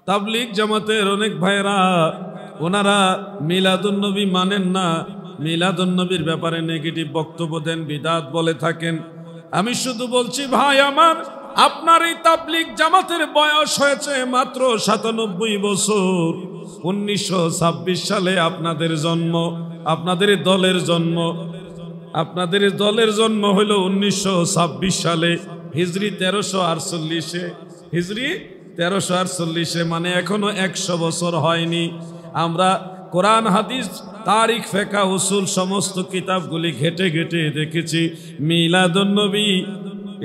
তাবলিগ জামাতের অনেক ভাইরা ওনারা মিলাদুন্নবী মানেন না, মিলাদুন্নবীর ব্যাপারে নেগেটিভ বক্তব্য দেন, বিদআত বলে থাকেন। আমি শুধু বলছি ভাই আমার, আপনার এই তাবলিগ জামাতের বয়স হয়েছে মাত্র 97 বছর। 1926 সালে আপনাদের জন্ম, আপনাদের দলের জন্ম হলো 1926 সালে, হিজরি 1348, হিজরি 1348, মানে এখনো 100 বছর হয়নি। আমরা কোরআন হাদিস তারিখ ফিকহ উসুল সমস্ত কিতাবগুলি ঘেটে ঘেটে দেখেছি মিলাদুন্নবী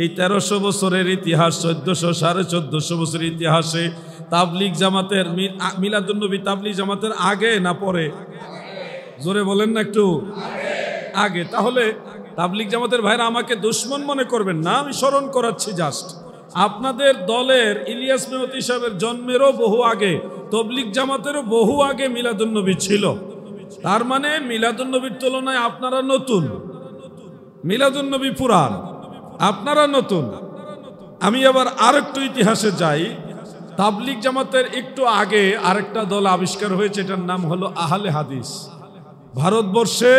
এই 1300 বছরের ইতিহাস, 1400-1450 বছরের ইতিহাসে তাবলিগ জামাতের মিলাদুন্নবী তাবলিগ জামাতের আগে না পরে? জোরে বলেন না একটু, আগে। তাহলে তাবলিগ জামাতের ভাইরা আমাকে দুশমন মনে করবেন না, আমি স্মরণ করাচ্ছি জাস্ট। আপনাদের দলের ইলিয়াস মেহতী সাহেবের জন্মেরও বহু আগে, তাবলিগ জামাতেরও বহু আগে মিলাদুন্নবী ছিল। তার মানে মিলাদুন্নবীর তুলনায় আপনারা নতুন, মিলাদুন্নবী পুরান, আপনারা নতুন। আমি আবার আরেকটু ইতিহাসে যাই। তাবলিগ জামাতের একটু আগে আরেকটা দল আবিষ্কার হয়েছে, এটার নাম হলো আহলে হাদিস। ভারতবর্ষে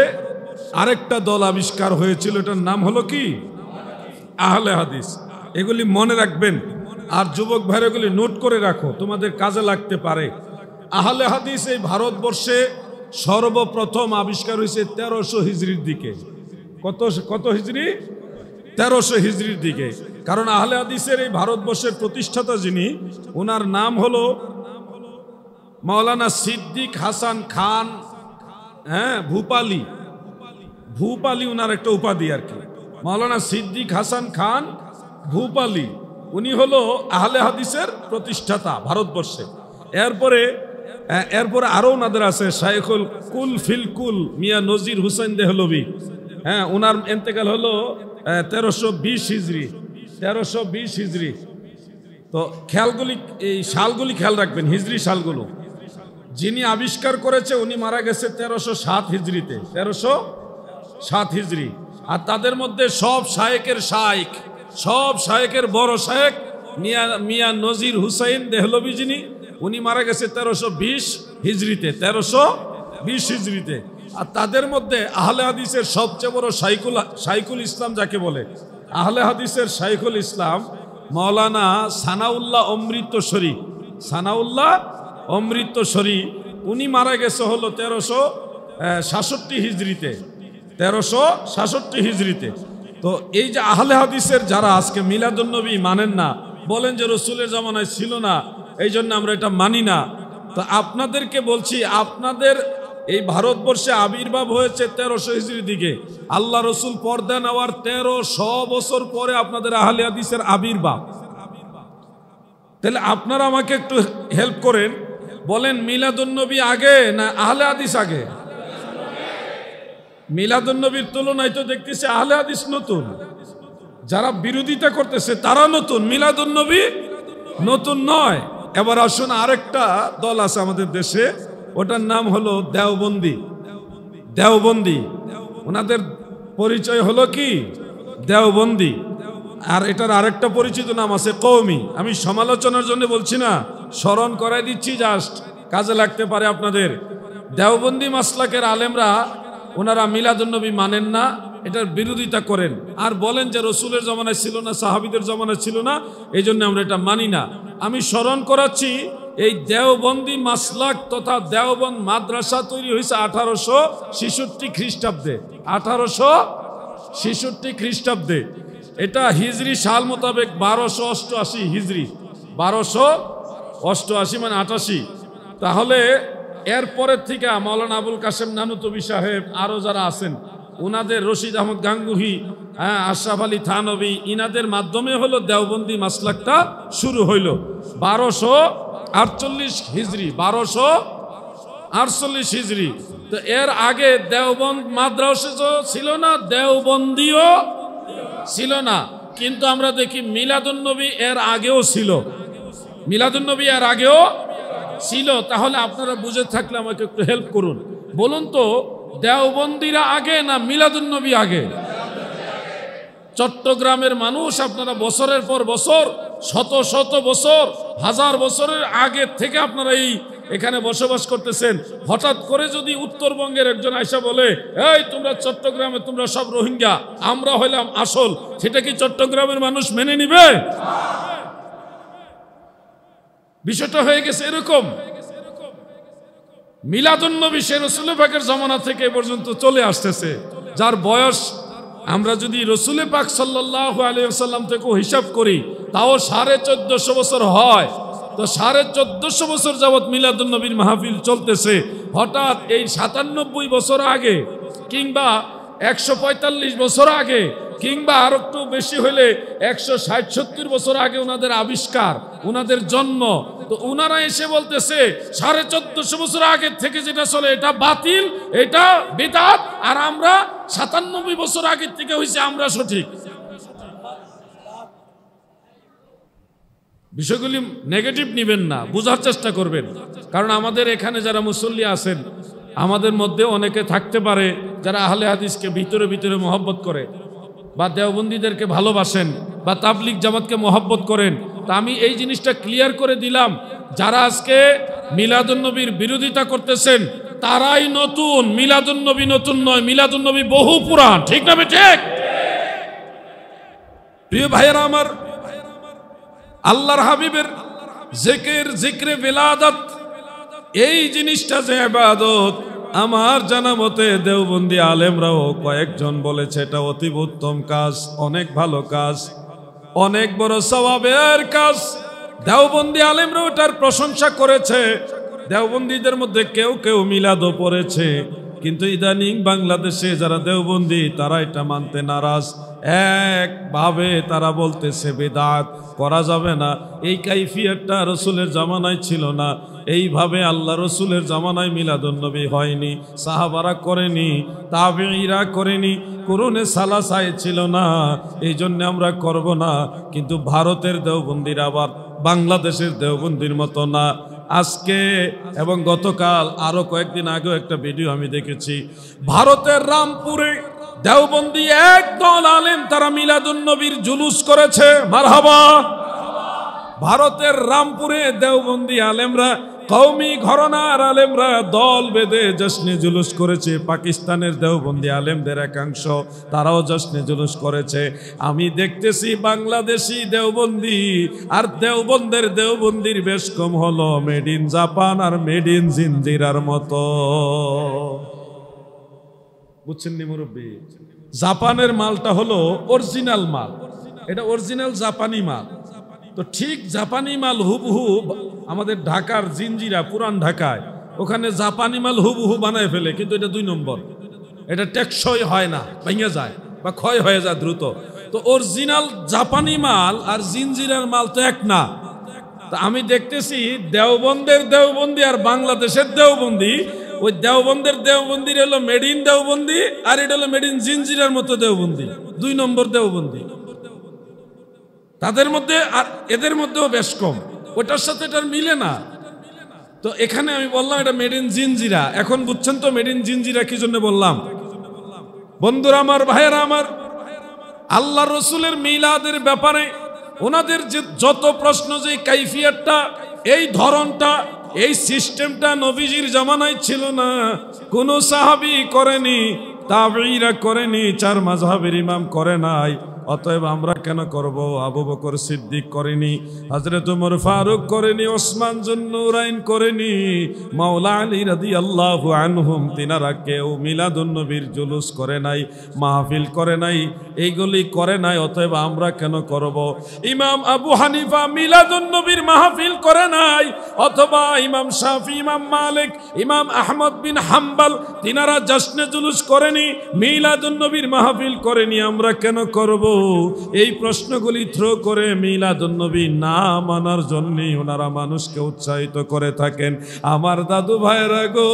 আরেকটা দল আবিষ্কার হয়েছিল, এটার নাম হলো কি? আহলে হাদিস। এগুলি মনে রাখবেন, আর যুবক ভাইরা এগুলি নোট করে রাখো, তোমাদের কাজে লাগতে পারে। আহলে হাদিস এই ভারতবর্ষে সর্বপ্রথম আবিষ্কার হয়েছে 1300 হিজরির দিকে। কত হিজরি? 1300 হিজরির দিকে। কারণ আহলে হাদিসের এই ভারতবর্ষের প্রতিষ্ঠাতা যিনি, ওনার নাম হলো মাওলানা সিদ্দিক হাসান খান, ভূপালী। ভূপালী ওনার একটা উপাধি আর কি, মাওলানা সিদ্দিক হাসান খান ভূপালী। উনি হলো আহলে হাদিসের প্রতিষ্ঠাতা ভারতবর্ষে। এরপরে আরো ওনাদের আছে শাইখুল কুল ফিল কুল মিয়া নজির হুসাইন দেহলভী। ওনার ইন্তেকাল হলো 1320 হিজরি, 1320 হিজরি। তো এই সালগুলি খেয়াল রাখবেন, হিজরি সালগুলো। যিনি আবিষ্কার করেছে উনি মারা গেছে 1307 হিজরিতে, 1307 হিজরি। আর তাদের মধ্যে সব শায়েকের বড় শায়েক মিয়া নজির হুসাইন দেহলভী যিনি, উনি মারা গেছে 1320 হিজরিতে, 1320 হিজরিতে। আর তাদের মধ্যে আহলে হাদিসের সবচেয়ে বড় শাইখুল ইসলাম যাকে বলে, আহলে হাদিসের শাইখুল ইসলাম মাওলানা সানাউল্লাহ অমৃতসরী, উনি মারা গেছে হলো 1366 হিজরিতে, 1366 হিজরিতে। তো এই যে আহলে হাদিসের যারা আজকে মিলাদুন্নবী মানেন না, বলেন যে রসুলের জামানায় ছিল না, এই জন্য আমরা এটা মানি না। তো আপনাদেরকে বলছি, আপনাদের এই ভারতবর্ষে আবির্ভাব হয়েছে 1300 হিজরির দিকে। আল্লাহ রসুল পর্দা নেওয়ার 1300 বছর পরে আপনাদের আহলে হাদিসের আবির্ভাব। তাহলে আপনারা আমাকে একটু হেল্প করেন, বলেন মিলাদুন্নবী আগে না আহলে হাদিস আগে? মিলাদুন্নবীর তুলনায় তো দেখতেছি আহলে হাদিস নতুন, যারা বিরোধিতা করতেছে তারা নতুন, মিলাদুন্নবী নতুন নয়। এবার আসুন, আরেকটা দল আছে আমাদের দেশে, ওটার নাম হলো দেওবন্দি। ওনাদের পরিচয় হলো কি? দেওবন্দি। আর এটার আরেকটা পরিচিত নাম আছে কওমি। আমি সমালোচনার জন্য বলছি না, স্মরণ করাই দিচ্ছি, জাস্ট কাজে লাগতে পারে আপনাদের। দেওবন্দি মাসলাকের আলেমরা ওনারা মিলাদুন্নবী মানেন না, এটার বিরোধিতা করেন, আর বলেন যে রসুলের জমানায় ছিল না, সাহাবীদের জমানায় ছিল না, এই জন্য আমরা এটা মানি না। আমি স্মরণ করাচ্ছি, এই দেওবন্দি মাসলাক তথা দেওবন্দ মাদ্রাসা তৈরি হয়েছে 1866 খ্রিস্টাব্দে, 1866 খ্রিস্টাব্দে। এটা হিজরি সাল মোতাবেক 1288 হিজরি, 1288 মানে 88। তাহলে এরপরের থেকে মাওলানা আবুল কাসেম নানুতবি সাহেব, আরো যারা আছেন ওনাদের, রশিদ আহমদ গাঙ্গুহি, আশরাফ আলী থানবী, ইনাদের মাধ্যমে হলো দেওবন্দি মাসলাকটা শুরু হইল 1248 হিজরি, 1248 হিজরি। তো এর আগে দেওবন্দ মাদ্রাসা ছিল না, দেওবন্দিও ছিল না। কিন্তু আমরা দেখি মিলাদুন্নবী এর আগেও ছিল, মিলাদুন্নবী এর আগেও ছিল। তাহলে আপনারা বুঝে থাকলে আমাকে একটু হেল্প করুন, বলুন তো দেওবন্দিরা আগে না মিলাদুন্নবী আগে? চট্টগ্রামের মানুষ আপনারা বছরের পর বছর, শত শত বছর, হাজার বছরের আগে থেকে আপনারা এখানে বসবাস করতেছেন। হঠাৎ করে যদি উত্তরবঙ্গের একজন আয়সা বলে, এই তোমরা চট্টগ্রামে তোমরা সব রোহিঙ্গা, আমরা হইলাম আসল, সেটা কি চট্টগ্রামের মানুষ মেনে নিবে? বিষয়টা হয়ে গেছে এরকম। মিলাদুন্নবী সে রাসূল পাকের জামানা থেকে এ পর্যন্ত চলে আসতেছে, যার বয়স আমরা যদি রাসূল পাক সাল্লাল্লাহু আলাইহি ওয়াসাল্লাম থেকে হিসাব করি তাও 1450 বছর হয়। তো 1450 বছর যাবৎ মিলাদুন্নবীর মাহফিল চলতেছে। হঠাৎ এই 97 বছর আগে কিংবা 145 বছর আগে কিংবা আর একটু বেশি হলে 160-70 বছর আগে ওনাদের আবিষ্কার, ওনাদের জন্ম, তো ওনারা এসে বলতেছে 1450 বছর আগে থেকে যেটা চলে এটা বাতিল, এটা বিদআত, আর আমরা 97 বছর আগে থেকে হইছে আমরা সঠিক। বিষয়গুলি নেগেটিভ নিবেন না, বোঝার চেষ্টা করবেন। কারণ আমাদের এখানে যারা মুসল্লি আছেন, আমাদের মধ্যে অনেকে থাকতে পারে যারা আহলে হাদিসকে ভিতরে ভিতরে মহব্বত করে, বা দেওবন্দীদেরকে ভালোবাসেন, বা তাবলিগ জামাতকে মহব্বত করেন। তা আমি এই জিনিসটা ক্লিয়ার করে দিলাম, যারা আজকে মিলাদুন্নবীর বিরোধিতা করতেছেন তারাই নতুন, মিলাদুন্নবী নতুন নয়, মিলাদুন্নবী বহু পুরান। ঠিক না ঠিক? প্রিয় ভাইয়েরা আমার, আল্লাহর হাবিবের জিক্রে বিলাদত, এই জিনিসটা যে ইবাদত, আমার জানা মতে দেওবন্দি আলেমরাও কয়েকজন বলেছে এটা অতি উত্তম কাজ, অনেক ভালো কাজ, অনেক বড় সওয়াবের কাজ। দেওবন্দি আলেমরাও এটার প্রশংসা করেছে। দেওবন্দীদের মধ্যে কেউ কেউ মিলাদও পড়েছে, কিন্তু ইদানিং বাংলাদেশে যারা দেওবন্দি তারা এটা মানতে নারাজ। একভাবে তারা বলতেছে বিদআত করা যাবে না, এই কাইফিয়তটা রাসূলের জামানায় ছিল না, এইভাবে আল্লাহ রাসূলের জামানায় মিলাদুন্নবী হয়নি, সাহাবারা করেনি, তাবেঈরা করেনি, কুরুনে সালাসায় ছিল না, এই জন্য আমরা করব না। কিন্তু ভারতের দেওবন্দিরা আবার বাংলাদেশের দেওবন্দির মতো না। আজকে এবং গতকাল আরো কয়েকদিন আগেও একটা ভিডিও আমি দেখেছি, ভারতের রামপুরে দেওবন্দি একদল আলেম তারা মিলাদুন্নবীর জুলুস করেছে। মারহাবা। ভারতের রামপুরে দেওবন্দি আলেমরা, কওমি ঘরানার আলেমরা দল বেঁধে জশ্নে জুলুস করেছে। পাকিস্তানের দেওবন্দি আলেমদের একাংশ তারাও জশ্নে জুলুস করেছে। আমি দেখতেছি বাংলাদেশি দেওবন্দি আর দেওবন্দির বেশ কম হলো মেড ইন জাপান আর মেড ইন জিঞ্জিরার মতো। বুঝছেন নি মুরব্বী? জাপানের মালটা হলো অরিজিনাল মাল, এটা অরিজিনাল জাপানি মাল। তো ঠিক জাপানি মাল হুবহু আমাদের ঢাকার জিঞ্জিরা, পুরান ঢাকায়, ওখানে জাপানি মাল হুবহু বানায় ফেলে, কিন্তু এটা 2 নম্বর, এটা টেকসই হয় না, ভেঙে যায় বা ক্ষয় হয়ে যায় দ্রুত। তো অরিজিনাল জাপানি মাল আর জিঞ্জিরার মাল তো এক না। তা আমি দেখতেছি দেওবন্দি আর বাংলাদেশের দেওবন্দি, ওই দেওবন্দির হলো মেড ইন দেওবন্দি, আর এটা হলো মেড ইন জিঞ্জিরার মতো দেওবন্দি, 2 নম্বর দেওবন্দি। তাদের মধ্যে আর এদের মধ্যেও বেশ কম, ওটার সাথে এটার মিলে না। তো এখানে আমি বললাম এটা মেড ইন জিঞ্জিরা। এখন বুঝছেন তো মেড ইন জিঞ্জিরা কি জন্য বললাম? বন্ধুরা আমার, ভাইয়েরা আমার, আল্লাহ রসুলের মিলাদের ব্যাপারে ওনাদের যে যত প্রশ্ন, যে কাইফিয়াতটা, এই ধরনটা, এই সিস্টেমটা নবীজির জামানায় ছিল না, কোন সাহাবী করেনি, তাবেঈরা করেনি, 4 মাযহাবের ইমাম করে নাই। অতএব আমরা কেন করব? আবু বকর সিদ্দিক করেনি, হযরত ওমর ফারুক করেনি, ওসমান যুন্নুরাইন করেনি, মাওলা আলী রাদিয়াল্লাহু আনহুম তিনারা কেউ মিলাদুন্নবীর জুলুস করে নাই, মাহফিল করে নাই, এইগুলি করে নাই। অতএব আমরা কেন করব? ইমাম আবু হানিফা মিলাদুন্নবীর মাহফিল করে নাই, অথবা ইমাম শাফি, ইমাম মালিক, ইমাম আহমদ বিন হাম্বল তিনারা জশ্নে জুলুস করেনি, মিলাদুন্নবীর মাহফিল করেনি, আমরা কেন করব? এই প্রশ্নগুলি থ্রো করে মিলাদুন্নবী না মানার জন্যই ওনারা মানুষকে উৎসাহিত করে থাকেন। আমার দাদু ভাইরা গো,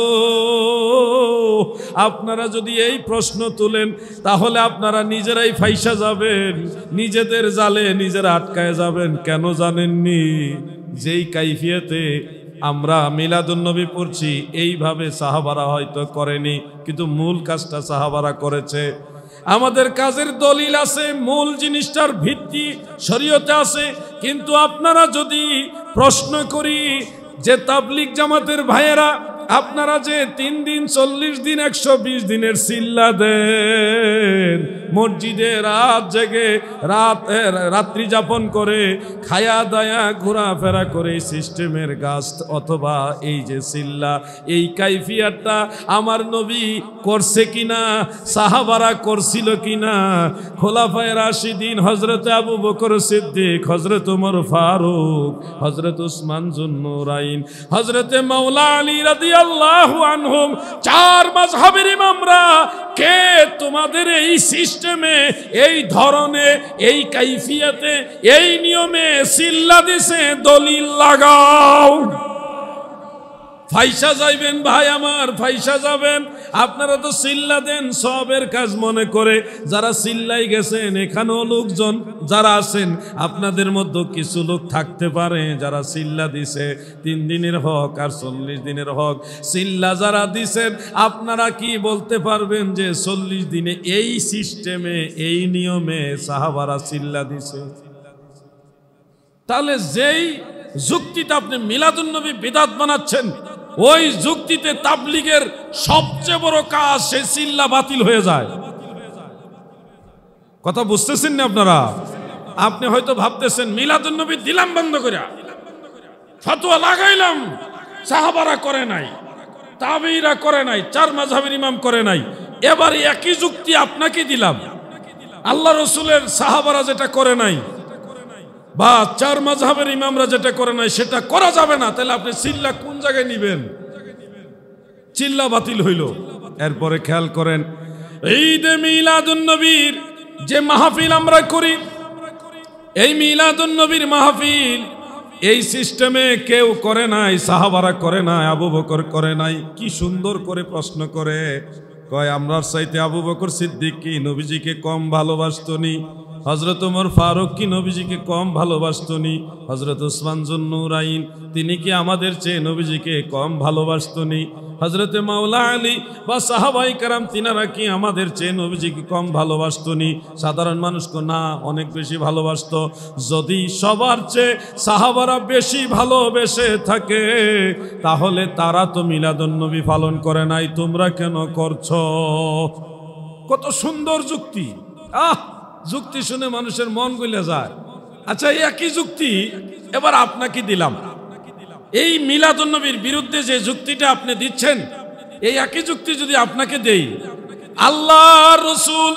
আপনারা যদি এই প্রশ্ন তুলেন তাহলে আপনারা নিজেরাই ফাইসা যাবেন, নিজেদের জালে নিজেরা আটকায় যাবেন। কেন জানেননি? যেই কাইফিয়তে আমরা মিলাদুন্নবী পড়ছি এইভাবে সাহাবারা হয়তো করেনি, কিন্তু মূল কাজটা সাহাবারা করেছে। আমাদের কাজের দলিল আছে, মূল জিনিসটার ভিত্তি শরীয়তে আছে। কিন্তু আপনারা যদি প্রশ্ন করি যে তাবলিগ জামাতের ভাইয়েরা, আপনারা যে 3 দিন 40 দিন 120 দিনের সিল্লা দেন, মসজিদে রাত জেগে রাত্রি যাপন করে, খায়া দায়া ঘোরাফেরা করে সিস্টেমের গাছ অথবা এই যে সিল্লা, এই কাইফিয়াতটা আমার নবী করছে কিনা, সাহাবারা করছিল কিনা, খোলাফায়ে রাশিদিন হযরত আবু বকর সিদ্দিক, হযরত ওমর ফারুক, হযরত উসমান যুন্নুরাইন, হযরত মাওলা আলী রাদিয়াল্লাহু আনহুম, 4 মাযহাবের ইমামরা কে তোমাদের এই সিস্টেমে, এই ধরনে, এই কাইফিয়াতে, এই নিয়মে সিল্লা দিছে? দলিল লাগাও। ফাইসা যাইবেন ভাই আমার, ফাইসা যাবেন। আপনারা তো সিল্লা দেন সবের কাজ মনে করে, যারা সিল্লাই গেছেন এখানেও লোকজন যারা আছেন, আপনাদের মধ্যে কিছু লোক থাকতে পারে যারা সিল্লা দিছে 3 দিনের হক আর 40 দিনের হক। সিল্লা যারা দিছেন, আপনারা কি বলতে পারবেন যে 40 দিনে এই সিস্টেমে, এই নিয়মে সাহাবারা সিল্লা দিছে? তাহলে যেই যুক্তিতে আপনি মিলাদুন্নবী বিদআত বানাচ্ছেন, ওই যুক্তিতে তাবলীগের সবচেয়ে বড় কাজ, সেই সিল্লা বাতিল হয়ে যায়। কথা বুঝতেছেন না আপনারা? আপনি হয়তো ভাবতেছেন মিলাদুন্নবী দিলাম বন্ধ করে, ফতোয়া লাগাইলাম, সাহাবারা করে নাই, তাবেঈরা করে নাই, 4 মাযহাবের ইমাম করে নাই, এবার একই যুক্তি আপনাকে দিলাম, আল্লাহ রাসূলের সাহাবারা যেটা করে নাই বা 4 মাযহাবের ইমামরা যেটা করে নাই সেটা করা যাবে না, তাহলে আপনি চিল্লা কোন জায়গায় নিবেন? চিল্লা বাতিল হইল। এরপরে খেয়াল করেন, ঈদে মিলাদুন্নবীর যে মাহফিল আমরা করি, এই মিলাদুন্নবীর মাহফিল এই সিস্টেমে কেউ করে নাই, সাহাবারা করে নাই, আবু বকর করে নাই। কি সুন্দর করে প্রশ্ন করে, কয় আমরার চাইতে আবু বকর সিদ্দিক কি নবীজিকে কম ভালোবাসতনি? হযরত ওমর ফারুক কি নবীজিকে কম ভালোবাসতনি? হযরত উসমান যুন্নুরাইন তিনি কি আমাদের চেয়ে নবীজিকে কম ভালোবাসতনি? হযরত মাওলা আলী বা সাহাবায়ে কেরাম তিনারা কি আমাদের চেয়ে নবীজিকে কম ভালোবাসতনি? সাধারণ মানুষকে না, অনেক বেশি ভালোবাসতো। যদি সবার চেয়ে সাহাবারা বেশি ভালোবেসে থাকে, তাহলে তারা তো মিলাদুন্নবী পালন করে নাই, তোমরা কেন করছো? কত সুন্দর যুক্তি! যুক্তি শুনে মানুষের মন গলে যায়। আচ্ছা, একই যুক্তি এবার আপনাকে দিলাম। এই মিলাদুন্নবীর বিরুদ্ধে যে যুক্তিটা আপনি দিচ্ছেন, এই একই যুক্তি যদি আপনাকে দেই, আল্লাহর রাসূল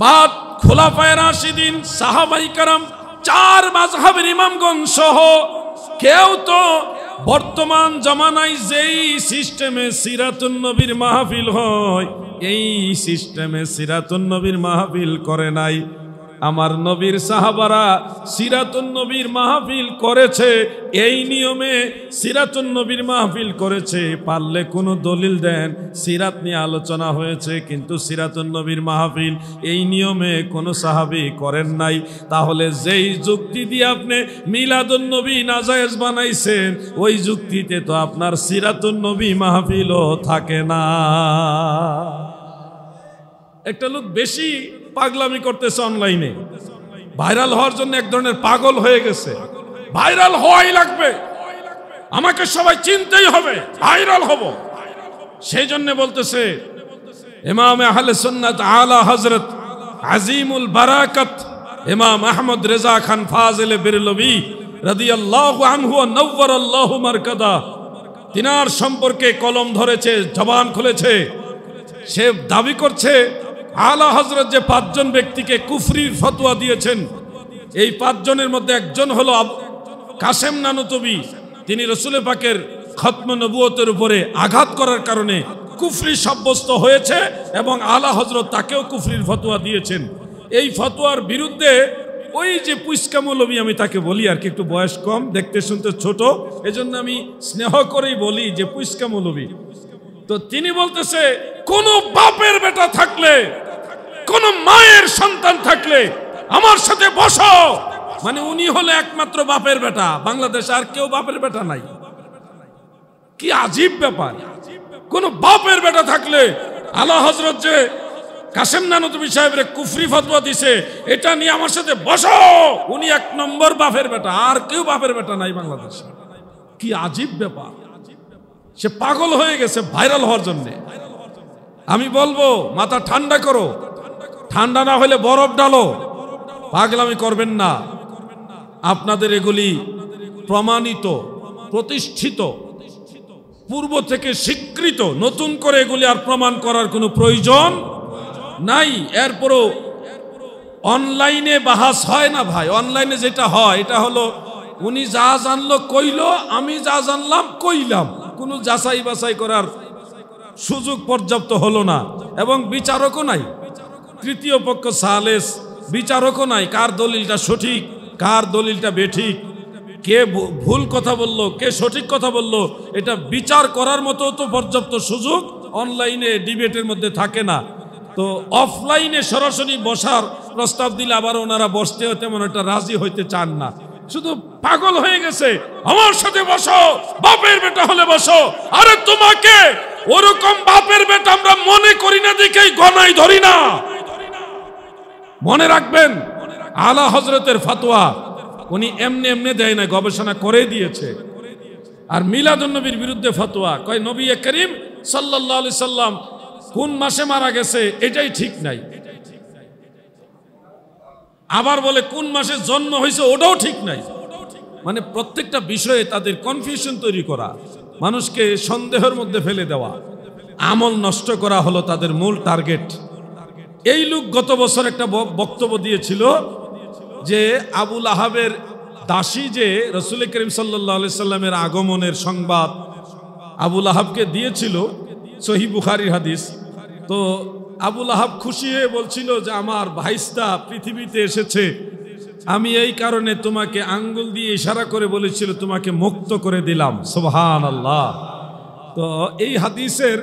বা খোলাফায়ে রাশিদিন, সাহাবায়ে কেরাম, 4 মাযহাবের ইমামগণ সহ কেউ তো বর্তমান জামানায় যেই সিস্টেমে সিরাতুন নবীর মাহফিল হয়, এই সিস্টেমে সিরাতুন নবীর মাহফিল করে নাই। আমার নবীর সাহাবারা সিরাতুন নবীর মাহফিল করেছে, এই নিয়মে সিরাতুন নবীর মাহফিল করেছে। পারলে কোনো দলিল দেন, সিরাত নিয়ে আলোচনা হয়েছে কিন্তু সিরাতুন নবীর মাহফিল এই নিয়মে কোনো সাহাবী করেন নাই। তাহলে যেই যুক্তি দিয়ে আপনি মিলাদুন নবী নাজায়েজ বানাইছেন, ওই যুক্তিতে তো আপনার সিরাতুন নবী মাহফিলও থাকে না। একটা লোক বেশি পাগলামি করতেছে অনলাইনে, ভাইরাল হওয়ার জন্য এক ধরনের পাগল হয়ে গেছে। ভাইরাল হওয়াই লাগবে, আমাকে সবাই চিনতেই হবে, ভাইরাল হব। সেই জন্য বলতেছে ইমাম আহলে সুন্নাত আলা হযরত আজিমুল বারাকাত ইমাম আহমদ রেজা খান ফাজিল বেরলভী রাদিয়াল্লাহু আনহু ওয়া নওয়ারাল্লাহু মারকাদা, তিনার সম্পর্কে কলম ধরেছে, জবান খুলেছে। সে দাবি করছে আলা হযরত যে 5 জন ব্যক্তিকে কুফরির ফতোয়া দিয়েছেন, এই 5 জনের মধ্যে একজন হলো কাসেম নানুতুবি। তিনি রাসূল পাকের খতম নবুয়তের উপরে আঘাত করার কারণে কুফরি সাব্যস্ত হয়েছে এবং আলা হযরত তাকেও কুফরির ফতোয়া দিয়েছেন। এই ফতোয়ার বিরুদ্ধে ওই যে পুস্কা মৌলবী, আমি তাকে বলি আর কি, একটু বয়স কম, দেখতে শুনতে ছোট, এজন্য আমি স্নেহ করেই বলি যে পুস্কা মৌলবী। তো তিনি বলতেছে, কোন বাপের বেটা থাকলে, কোন মায়ের সন্তান থাকলে আমার সাথে বসো। মানে উনি হলে একমাত্র বাপের বেটা, বাংলাদেশে আর কেউ বাপের বেটা নাই। কি আজীব ব্যাপার! কোন বাপের বেটা থাকলে আলা হযরত যে কাসেম নানতুবি সাহেবের কুফরি ফতোয়া দিছে, এটা নিয়ে আমার সাথে বসো। উনি 1 নম্বর বাপের বেটা, আর কেউ বাপের বেটা নাই বাংলাদেশে। কি আজীব ব্যাপার, সে পাগল হয়ে গেছে ভাইরাল হওয়ার জন্য। আমি বলবো মাথা ঠান্ডা করো, ঠান্ডা না হলে বরফ ডালো, পাগলামি করবেন না। আপনাদের এগুলি প্রমাণিত, প্রতিষ্ঠিত, পূর্ব থেকে স্বীকৃত, নতুন করে এগুলি আর প্রমাণ করার কোনো প্রয়োজন নাই। এরপরও অনলাইনে বাহাস হয় না ভাই, অনলাইনে যেটা হয় এটা হলো উনি যা জানলো কইলো, আমি যা জানলাম কইলাম, কোনো যাচাই বাছাই করার সুযোগ পর্যাপ্ত হলো না, এবং বিচারকও নাই, তৃতীয় পক্ষ সালেস বিচারকও নাই, কার দলিলটা সঠিক কার দলিলটা বেঠিক, কে ভুল কথা বলল কে সঠিক কথা বলল, এটা বিচার করার মতো তো পর্যাপ্ত সুযোগ অনলাইনে ডিবেটের মধ্যে থাকে না। তো অফলাইনে সরাসরি বসার প্রস্তাব দিলে আবার ওনারা বসতেও তেমন একটা রাজি হইতে চান না, শুধু পাগল হয়ে গেছে আমার সাথে বসো, বাপের বেটা হলে বসো। আরে তোমাকে ওরকম বাপের বেটা আমরা মনে করি না দেখেই গণাই ধরি না। মনে রাখবেন, আলা হযরতের ফতোয়া উনি এমনি এমনি দেয় না, গবেষণা করে দিয়েছে। আর মিলাদুন নবীর বিরুদ্ধে ফতোয়া, কয় নবী করিম সাল্লাল্লাহু আলাইহি সাল্লাম কোন মাসে মারা গেছে এটাই ঠিক নাই, আবার বলে কোন মাসে জন্ম হয়েছে ওটাও ঠিক নাই। মানে প্রত্যেকটা বিষয়ে তাদের কনফিউশন তৈরি করা, মানুষকে সন্দেহের মধ্যে ফেলে দেওয়া, আমল নষ্ট করা হলো তাদের মূল টার্গেট। এই লোক গত বছর একটা বক্তব্য দিয়েছিল যে আবুল আহাবের দাসী যে রাসূল করিম সাল্লাল্লাহু আলাইহি সাল্লামের আগমনের সংবাদ আবুল আহাবকে দিয়েছিল, সহিহ বুখারীর হাদিস। তো আবুল আহাব খুশি হয়ে বলছিল যে আমার ভাইস্তা পৃথিবীতে এসেছে, আমি এই কারণে তোমাকে আঙ্গুল দিয়ে ইশারা করে বলেছিল তোমাকে মুক্ত করে দিলাম। সুবহানাল্লাহ। তো এই হাদিসের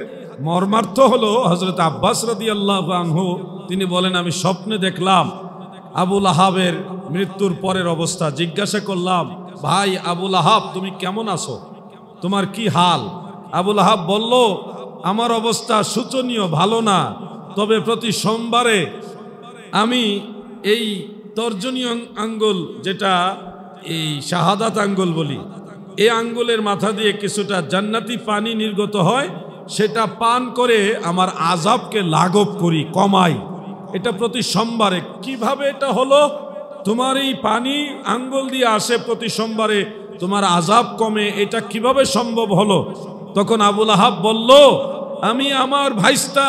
মর্মার্থ হলো হযরত আব্বাস রাদিয়াল্লাহু আনহু তিনি বলেন, আমি স্বপ্নে দেখলাম আবুল আহাবের মৃত্যুর পরের অবস্থা। জিজ্ঞাসা করলাম, ভাই আবুল আহাব তুমি কেমন আছো, তোমার কি হাল? আবুল আহাব বলল, আমার অবস্থা শোচনীয়, ভালো না, তবে প্রতি সোমবারে আমি এই তর্জনীয় আঙ্গুল, যেটা এই শাহাদাত আঙ্গুল বলি, এই আঙ্গুলের মাথা দিয়ে কিছুটা জান্নাতি পানি নির্গত হয়, সেটা পান করে আমার আযাবকে লাঘব করি, কমাই। এটা প্রতি সোমবারে। কিভাবে এটা হলো? তোমার এই পানি আঙ্গুল দিয়ে আসে প্রতি সোমবারে, তোমার আযাব কমে, এটা কিভাবে সম্ভব হলো? তখন আবুল আহাব বলল, আমি আমার ভাইস্তা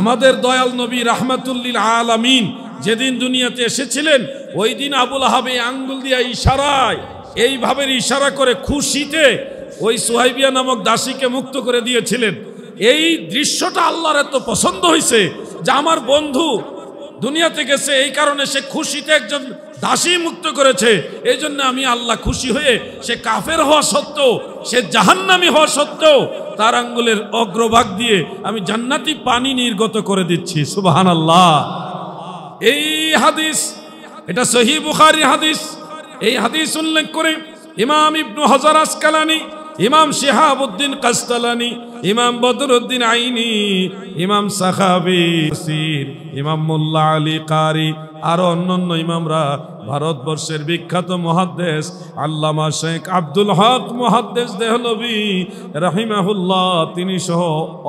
আমাদের দয়াল নবী রাহমাতুল লিল আলামিন যেদিন দুনিয়াতে এসেছিলেন ওই দিন আবুল আহাব এই আঙ্গুল দিয়ে ইশারায়, এইভাবে ইশারা করে খুশিতে ওই সুহাইবিয়া নামক দাসীকে মুক্ত করে দিয়েছিলেন। এই দৃশ্যটা আল্লাহর এত পছন্দ হয়েছে যে আমার বন্ধু দুনিয়াতে গেছে, এই কারণে সে খুশিতে একজন দাসী মুক্ত করেছে। এই জন্য আমি আল্লাহ খুশি হয়ে, সে কাফের হওয়া সত্ত্বেও, সে জাহান্নামী হওয়া সত্ত্বেও তার আঙ্গুলের অগ্রভাগ দিয়ে আমি জান্নাতি পানি নির্গত করে দিচ্ছি। সুবহানাল্লাহ। এই হাদিস, এটা সহিহ বুখারীর হাদিস। এই হাদিস উল্লেখ করে ইমাম ইবনু হাজার আসকালানি, ইমাম শিহাবুদ্দিন কাস্তালানি, ইমাম বদরুদ্দিন আইনি, ইমাম সাখাবি, ইমাম মোল্লা আলী কারি, আরো অন্যান্য ইমামরা, ভারতবর্ষের বিখ্যাত মুহাদ্দিস আল্লামা শেখ আব্দুল হক মুহাদ্দিস দেহলভী রাহিমাহুল্লাহ, তিনি সহ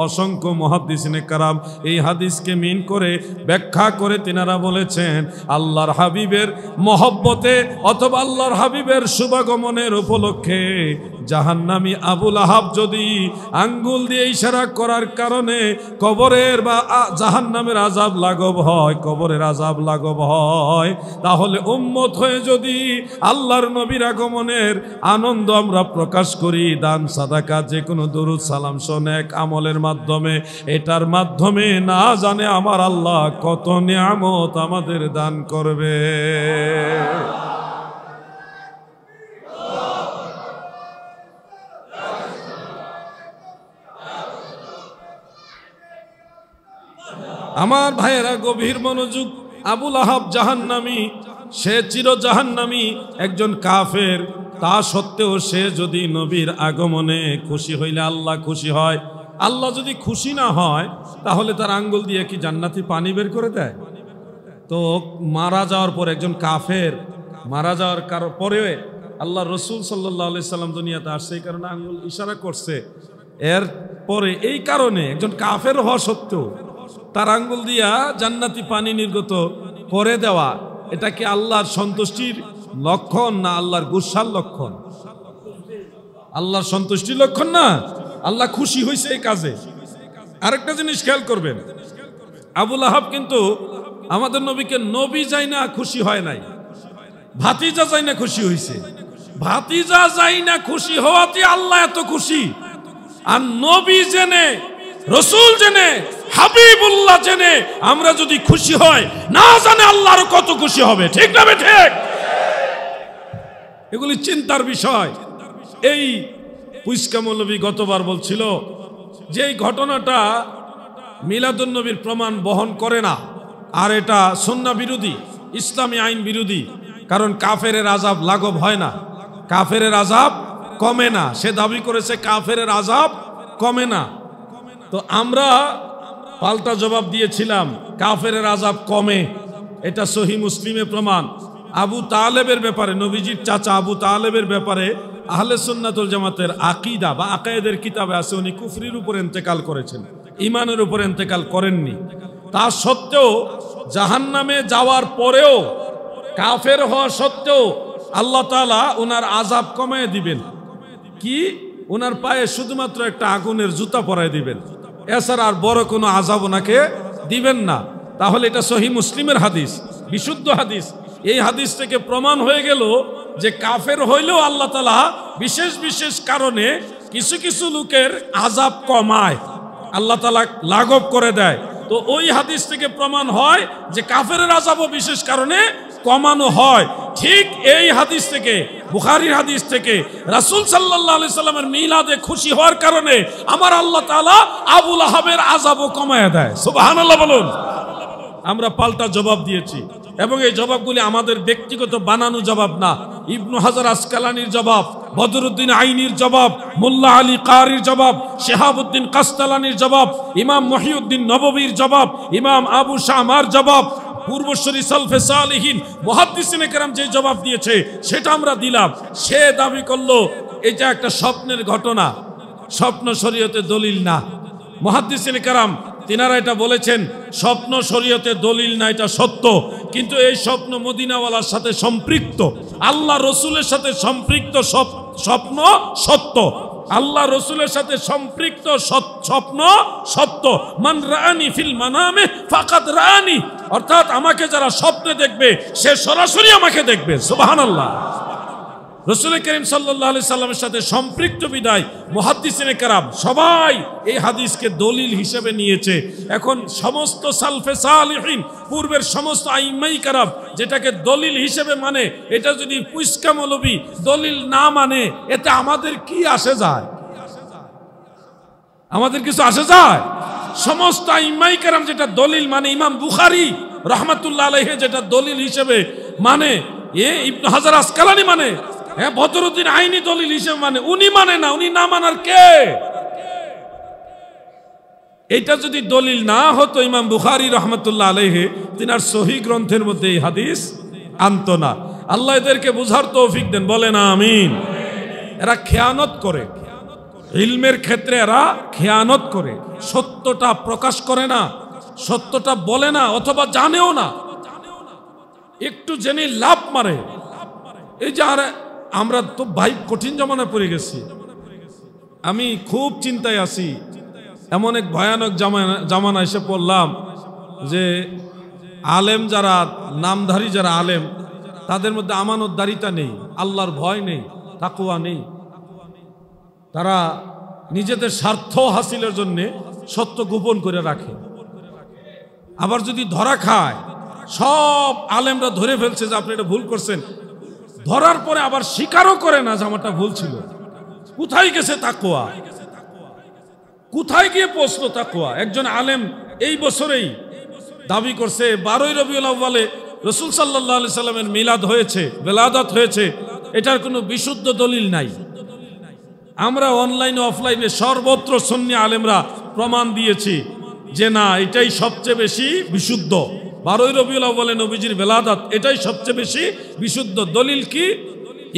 অসংখ্য মুহাদ্দিসিনে কারাম এই হাদিসকে মিন করে ব্যাখ্যা করে তিনারা বলেছেন, আল্লাহর হাবিবের মহব্বতে অথবা আল্লাহর হাবিবের শুভাগমনের উপলক্ষে জাহান্নামী আবুল আহাব যদি আঙ্গুল দিয়ে ইশারা করার কারণে কবরের বা জাহান্নামের আযাব লাঘব হয়, কবরের আযাব লাঘব হয়, তাহলে উম্মত হয়ে যদি আল্লাহর নবীর আগমনের আনন্দ আমরা প্রকাশ করি, দান সাদাকা, যে কোনো দরুদ সালাম নেক আমলের মাধ্যমে, এটার মাধ্যমে না জানে আমার আল্লাহ কত নিয়ামত আমাদের দান করবে। আমার ভাইয়েরা গভীর মনোযোগ। আবুল আহাব জাহান্নামী, সে চির জাহান্নামী, একজন কাফের, তা সত্ত্বেও সে যদি নবীর আগমনে খুশি হইলে আল্লাহ খুশি হয়। আল্লাহ যদি খুশি না হয় তাহলে তার আঙ্গুল দিয়ে কি জান্নাতি পানি বের করে দেয়? তো মারা যাওয়ার পর একজন কাফের মারা যাওয়ার পরে আল্লাহ রসুল সাল্লাল্লাহু আলাইহি সাল্লাম দুনিয়াতে আসছে, এই কারণে আঙ্গুল ইশারা করছে। এর পরে এই কারণে একজন কাফের হওয়া সত্ত্বেও তার আঙ্গুল দিয়া জান্নাতি পানি নির্গত করে দেওয়া, এটা কি আল্লাহর সন্তুষ্টির লক্ষণ না আল্লাহর গুসার লক্ষণ? আল্লাহর সন্তুষ্টির লক্ষণ না, আল্লাহ খুশি হয়েছে এই কাজে। আরেকটা জিনিস খেয়াল করবেন, আবু লাহাব কিন্তু আমাদের নবীকে নবী যাই না খুশি হয় নাই, ভাতিজা যাই না খুশি হয়েছে। ভাতিজা যাই না খুশি হওয়াতে আল্লাহ এত খুশি, আর নবী জেনে, রসুল জেনে, হাবিবুল্লাহ জেনে আমরা যদি খুশি হয়, না জানে আল্লাহ আরো কত খুশি হবে। ঠিক না ঠিক? এগুলি চিন্তার বিষয়। এই পুইস্কা মৌলবী গতবার বলছিল যে এই ঘটনাটা মিলাদুন নবীর প্রমাণ বহন করে না, আর এটা সুন্নাহ বিরোধী, ইসলামী আইন বিরোধী। কারণ কাফেরের আযাব লাঘব হয় না, কাফেরের আযাব কমে না। সে দাবি করেছে কাফেরের আযাব কমে না। তো আমরা পাল্টা জবাব দিয়েছিলাম কাফেরের আযাব কমে, এটা সহিহ মুসলিমে প্রমাণ। আবু তালেবের ব্যাপারে, নবীজির চাচা আবু তালেবের ব্যাপারে আহলে সুন্নাত ওয়াল জামাতের আকীদা বা আকায়েদের কিতাবে আছে উনি কুফরির উপর ইন্তেকাল করেছেন, ঈমানের উপর ইন্তেকাল করেননি। তা সত্ত্বেও জাহান্নামে যাওয়ার পরেও, কাফের হওয়া সত্ত্বেও আল্লাহ তাআলা ওনার আযাব কমায় দিবেন। কি? ওনার পায়ে শুধুমাত্র একটা আগুনের জুতা পরায় দিবেন, এছাড়া আর বড় কোনো আযাব ওনাকে দিবেন না। তাহলে এটা সহিহ মুসলিমের হাদিস, বিশুদ্ধ হাদিস। এই হাদিস থেকে প্রমাণ হয়ে গেল যে কাফের হইলেও আল্লাহ তাআলা বিশেষ বিশেষ কারণে কিছু কিছু লোকের আযাব কমায়, আল্লাহ তাআলা লাঘব করে দেয়। তো ওই হাদিস থেকে প্রমাণ হয় যে কাফেরের আযাবও বিশেষ কারণে কমানো হয়। ঠিক এই হাদিস থেকে, বুখারীর হাদিস থেকে, রাসূল সাল্লাল্লাহু আলাইহি সাল্লামের মিলাদে খুশি হওয়ার কারণে আমার আল্লাহ তাআলা আবু লাহাবের আযাবও কমায় দেয়। সুবহানাল্লাহ বলুন। আমরা পাল্টা জবাব দিয়েছি, এবং এই জবাবগুলি আমাদের ব্যক্তিগত বানানো জবাব না। ইবনু হাজার আসকালানির জবাব, বদরুদ্দিন আইনির জবাব, মোল্লা আলী কারির জবাব, শিহাবুদ্দিন কাস্তালানির জবাব, ইমাম মহিউদ্দিন নববীর জবাব, ইমাম আবু শামার জবাব, পূর্বসূরি সালফে সালিহিন মুহাদ্দিসিনে কেরাম যে জবাব দিয়েছে সেটা আমরা দিলাম। সে দাবি করলো এটা একটা স্বপ্নের ঘটনা, স্বপ্ন শরীয়তে দলিল না। মুহাদ্দিসিনে কেরাম তিনারা এটা বলেছেন স্বপ্ন শরীয়তে দলিল না, এটা সত্য, কিন্তু এই স্বপ্ন মদিনাওয়ালার সাথে সম্পৃক্ত, আল্লাহ রসুলের সাথে সম্পৃক্ত স্বপ্ন সত্য, আল্লাহ রসুলের সাথে সম্পৃক্ত স্বপ্ন সত্য। মান রাআনি ফিল মানামে ফাকাদ রাআনি, অর্থাৎ আমাকে যারা স্বপ্নে দেখবে সে সরাসরি আমাকে দেখবে। সুবহানাল্লাহ। রাসূল করিম সাল্লাল্লাহু আলাইহি সাল্লামের সাথে সম্পৃক্ত বিদায় মুহাদ্দিসিনে কেরাম সবাই এই হাদিসকে দলিল হিসেবে নিয়েছে। এখন সমস্ত সালফে সালিহিন, পূর্বের সমস্ত আইম্মায়ে কেরাম যেটাকে দলিল হিসেবে মানে, এটা যদি পুইস্কা মৌলবী দলিল না মানে, এতে আমাদের কি আসে যায়? আমাদের কিছু আসে যায়? সমস্ত আইম্মায়ে কেরাম যেটা দলিল মানে, ইমাম বুখারী রাহমাতুল্লাহ আলাইহি যেটা দলিল হিসেবে মানে, ইবনে হাজার আসকালানি মানে, বদরুদ্দিন আইনি দলিল হিসেবে মানে, উনি মানে না, উনি না মানার কে? এটা যদি দলিল না হতো ইমাম বুখারী রাহমাতুল্লাহ আলাইহি তিনার সহিহ গ্রন্থের মধ্যে এই হাদিস আনতো না। আল্লাহ এদেরকে বুঝার তৌফিক দেন, বলেন আমিন। এরা খেয়ানত করে, ইলমের ক্ষেত্রে এরা খেয়ানত করে, সত্যটা প্রকাশ করে না, সত্যটা বলে না, অথবা জানেও না, একটু জেনে লাভ মারে। এই যে আর আমরা তো ভাই কঠিন জমানায় পড়ে গেছি, আমি খুব চিন্তায় আছি। এমন এক ভয়ানক জামানা এসে পড়লাম যে আলেম যারা, নামধারী যারা আলেম, তাদের মধ্যে আমানতদারিতা নেই, আল্লাহর ভয় নেই, তাকওয়া নেই। তারা নিজেদের স্বার্থ হাসিলের জন্য সত্য গোপন করে রাখে। আবার যদি ধরা খায়, সব আলেমরা ধরে ফেলছে যে আপনি এটা ভুল করছেন, ধরার পরে আবার স্বীকারও করে না যে আমারটা ভুল ছিল। কোথায় গেছে তাকওয়া? কোথায় গিয়ে পৌঁছলো তাকওয়া? একজন আলেম এই বছরেই দাবি করছে 12ই রবিউল আউয়ালে রাসূল সাল্লাল্লাহু আলাইহি সাল্লামের মিলাদ হয়েছে, বেলাদাত হয়েছে, এটার কোনো বিশুদ্ধ দলিল নাই। আমরা অনলাইনে অফলাইনে সর্বত্র সুন্নি আলেমরা প্রমাণ দিয়েছি যে না এটাই সবচেয়ে বেশি বিশুদ্ধ। 12ই রবিউল আউয়ালে নবীজির বেলাদাত এটাই সবচেয়ে বেশি বিশুদ্ধ। দলিল কি?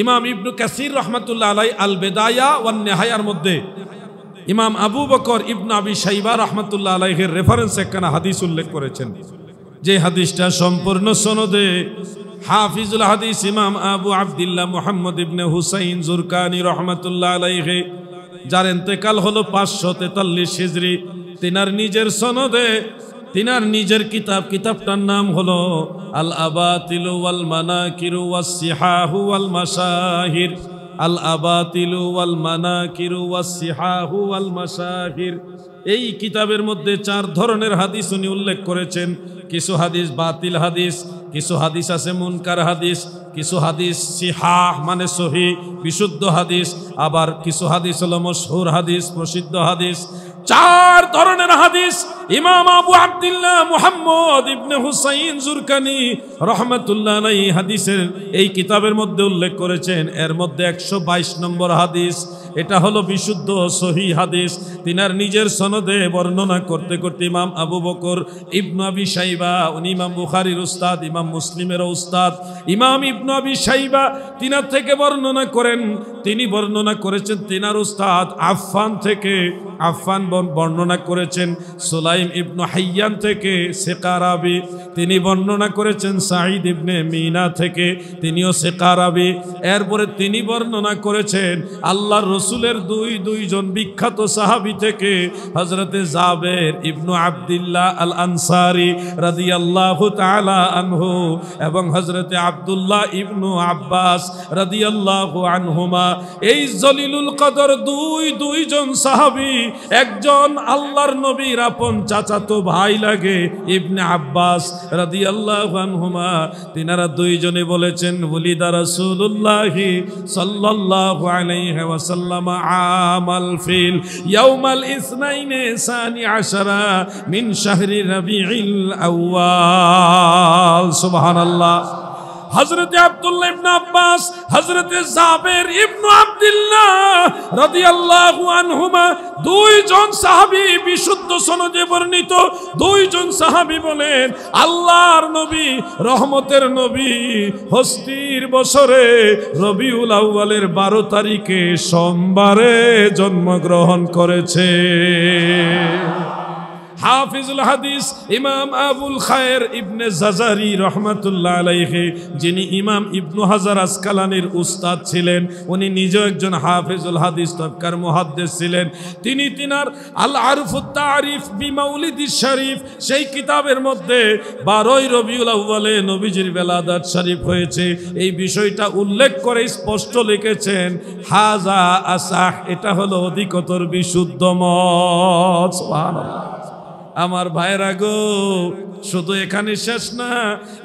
ইমাম ইবনু কাসির রহমাতুল্লাহ আলাই আল বেদায়া ওয়ান নেহায়ার মধ্যে ইমাম আবু বকর ইবনু আবি শাইবা রহমাতুল্লাহ আলাইহির রেফারেন্স একখানা হাদিস উল্লেখ করেছেন, যে হাদিসটা সম্পূর্ণ সনদে হাফিজুল হাদিস ইমাম আবু আব্দুল্লাহ মুহাম্মদ ইবনে হুসাইন জুরকানি রহমাতুল্লাহ আলাইহি, যার ইন্তেকাল হলো 543 হিজরি, তিনার নিজের সনদে তিনার নিজের কিতাবটার নাম হলো আল আবাতিলু ওয়াল মানাকিরু ওয়াস সিহাহু ওয়াল মাশাহির। আল আবাতিলু ওয়াল মানাকিরু ওয়াস সিহাহু ওয়াল মাশাহির। এই কিতাবের মধ্যে 4 ধরনের হাদিস উনি উল্লেখ করেছেন। কিছু হাদিস বাতিল হাদিস, কিছু হাদিস আছে মুনকার হাদিস, কিছু হাদিস সিহাহ মানে সহি বিশুদ্ধ হাদিস, আবার কিছু হাদিস হলো মশহুর হাদিস প্রসিদ্ধ হাদিস। 4 ধরনের হাদিস ইমাম আবু আব্দুল্লাহ মুহাম্মদ ইবনে হুসাইন জুরকানি রহমাতুল্লাহ আলাইহি হাদিসের এই কিতাবের মধ্যে উল্লেখ করেছেন। এর মধ্যে 122 নম্বর হাদিস, এটা হলো বিশুদ্ধ সহি হাদিস। তিনার নিজের সনদে বর্ণনা করতে করতে ইমাম আবু বকর ইবনু আবি শাইবা, উনি ইমাম বুখারীর উস্তাদ, ইমাম মুসলিমের উস্তাদ, ইমাম ইবনু আবি শাইবা তিনার থেকে বর্ণনা করেন। তিনি বর্ণনা করেছেন তিনার উস্তাদ আফফান থেকে, আফফান বর্ণনা করেছেন সুলাইম ইবনু হাইয়ান থেকে সেকারাবি, তিনি বর্ণনা করেছেন সাঈদ ইবনে মিনা থেকে, তিনিও সেকারাবি। এরপরে তিনি বর্ণনা করেছেন আল্লাহর রসুলের দুইজন বিখ্যাত সাহাবী থেকে, হযরতে জাবের ইবনু আব্দুল্লাহ আল আনসারী রাদিয়াল্লাহু তাআলা আনহু এবং হযরতে আব্দুল্লাহ ইবনু আব্বাস রাদিয়াল্লাহু আনহুমা। এই জলিলুল কদর দুইজন সাহাবী, একজন আল্লাহর নবীর আপন চাচাতো ভাই লাগে ইবনে আব্বাস রাদিয়াল্লাহু আনহুমা, তিনারা দুইজনে বলেছেন ওয়ালিদা রাসূলুল্লাহি সাল্লাল্লাহু আলাইহি ওয়াসাল্লাম আমাল ফিল ইয়াউমাল ইসনাইনে সানি আশরা মিন শাহরি রবিউল আউয়াল। সুবহানাল্লাহ। হযরতে আব্দুল্লাহ ইবনে আব্বাস, হযরতে জাবের ইবনু আব্দুল্লাহ রাদিয়াল্লাহু আনহুমা, দুইজন সাহাবী বিশুদ্ধ সনদে বর্ণিত। দুইজন সাহাবী বলেন আল্লাহর নবী রহমতের নবী হস্তির বছরে রবিউল আউয়ালের 12 তারিখে সোমবারে জন্মগ্রহণ করেছে। হাফিজুল হাদিস ইমাম আবুল খায়ের ইবনে জাজারি রহমাতুল্লাহ আলাইহি, যিনি ইমাম ইবনু হাজার আসকালানির উস্তাদ ছিলেন, উনি নিজেও একজন হাফিজুল হাদিস তবকার মুহাদ্দিস ছিলেন। তিনি তিনার আল আরফুত তারিফ বিমাউলিদিস শরীফ সেই কিতাবের মধ্যে 12ই রবিউল আউয়ালে নবীজির বেলাদাত শরীফ হয়েছে এই বিষয়টা উল্লেখ করে স্পষ্ট লিখেছেন হাজা আসাহ, এটা হলো অধিকতর বিশুদ্ধ মত। সুবহানাল্লাহ। আমার ভাইরা গো, শুধু এখানে শেষ না,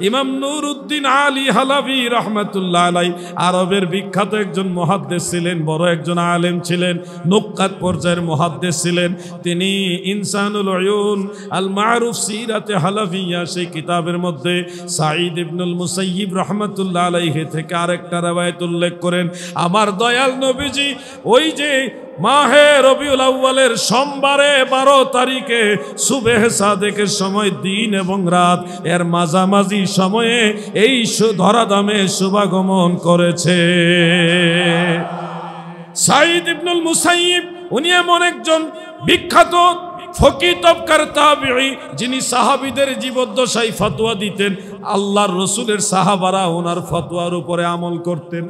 ইমাম নুরউদ্দিন আলী হালাবি রহমাতুল্লাহ আলাই আরবের বিখ্যাত একজন মুহাদ্দিস ছিলেন, বড় একজন আলেম ছিলেন, নুক্কাত পর্যায়ের মুহাদ্দিস ছিলেন। তিনি ইনসানুল উয়ুন আল মারুফ সিরাতে হালাফিয়া সেই কিতাবের মধ্যে সাঈদ ইবনুল মুসাইয়িব রহমাতুল্লাহ আলাইহি থেকে আরেকটা রওয়ায়াত উল্লেখ করেন। আমার দয়াল নবীজি ওই যে মাহে রবিউল আউয়ালের সোমবারে 12 তারিখে সুবহে সাদেকের সময় দিন এবং রাত এর মাঝামাঝি সময়ে এই ধরাধামে শুভাগমন করেছে। সাঈদ ইবনুল মুসাইয়িব উনি এমন একজন বিখ্যাত ফকিহ তবকার তাবিঈ, যিনি সাহাবীদের জীবদ্দশায় ফতোয়া দিতেন, আল্লাহর রসুলের সাহাবারা ওনার ফতোয়ার উপরে আমল করতেন।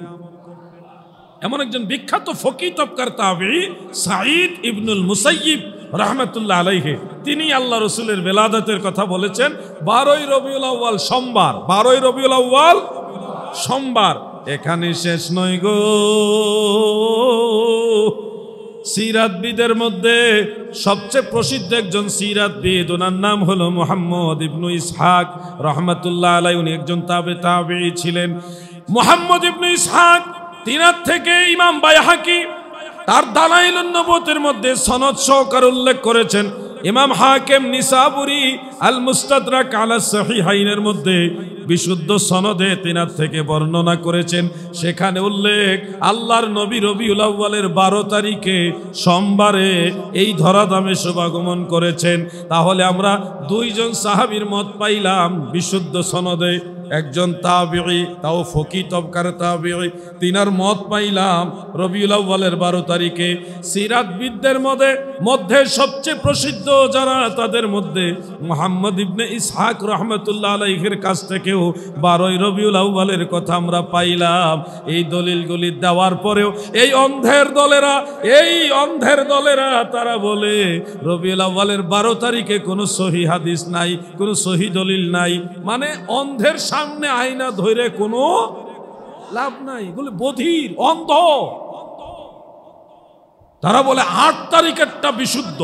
এমন একজন বিখ্যাত ফকিহ তবকার তাবিঈ সাঈদ ইবনুল মুসাইয়িব রহমাতুল্লাহ আলাইহি, তিনি আল্লাহ রসুলের বেলাদাতের কথা বলেছেন 12ই রবিউল আউয়াল সোমবার। 12ই রবিউল আউয়াল সোমবার। এখানে শেষ নয় গো, সিরাতবিদের মধ্যে সবচেয়ে প্রসিদ্ধ একজন সিরাতবিদ, ওনার নাম হলো মুহাম্মদ ইবনু ইসহাক রহমাতুল্লাহ আলাইহি, উনি একজন তাবিঈ ছিলেন। মুহাম্মদ ইবনু ইসহাক, তিনার থেকে ইমাম বাইহাকি তার দালাইলুন নবুওয়াতের মধ্যে সনদ সহকারে উল্লেখ করেছেন। ইমাম হাকিম নিসাবুরি আল মুস্তাদরাক আলা সহিহাইনের মধ্যে বিশুদ্ধ সনদে তিনার থেকে বর্ণনা করেছেন। সেখানে উল্লেখ আল্লাহর নবী রবিউল আউয়ালের 12 তারিখে সোমবারে এই ধরাধামে শুভাগমন করেছেন। তাহলে আমরা দুইজন সাহাবীর মত পাইলাম বিশুদ্ধ সনদে, একজন তাবিঈ, তাও ফকি তবকার তাবিঈ, তিনার মত পাইলাম রবিউল আউয়ালের 12 তারিখে। সিরাতবিদদের মধ্যে সবচেয়ে প্রসিদ্ধ যারা, তাদের মধ্যে মুহাম্মদ ইবনে ইসহাক রাহমাতুল্লাহ আলাইহির কাছ থেকেও 12 রবিউল আউয়ালের কথা আমরা পাইলাম। এই দলিলগুলি দেওয়ার পরেও এই অন্ধের দলেরা তারা বলে রবিউল আউয়ালের 12 তারিখে কোনো সহিহ হাদিস নাই, কোনো সহিহ দলিল নাই। মানে অন্ধের সামনে আয়না ধরে কোনো লাভ নাই, বলে বধির, অন্ধ। তারা বলে 8 তারিখেরটা বিশুদ্ধ।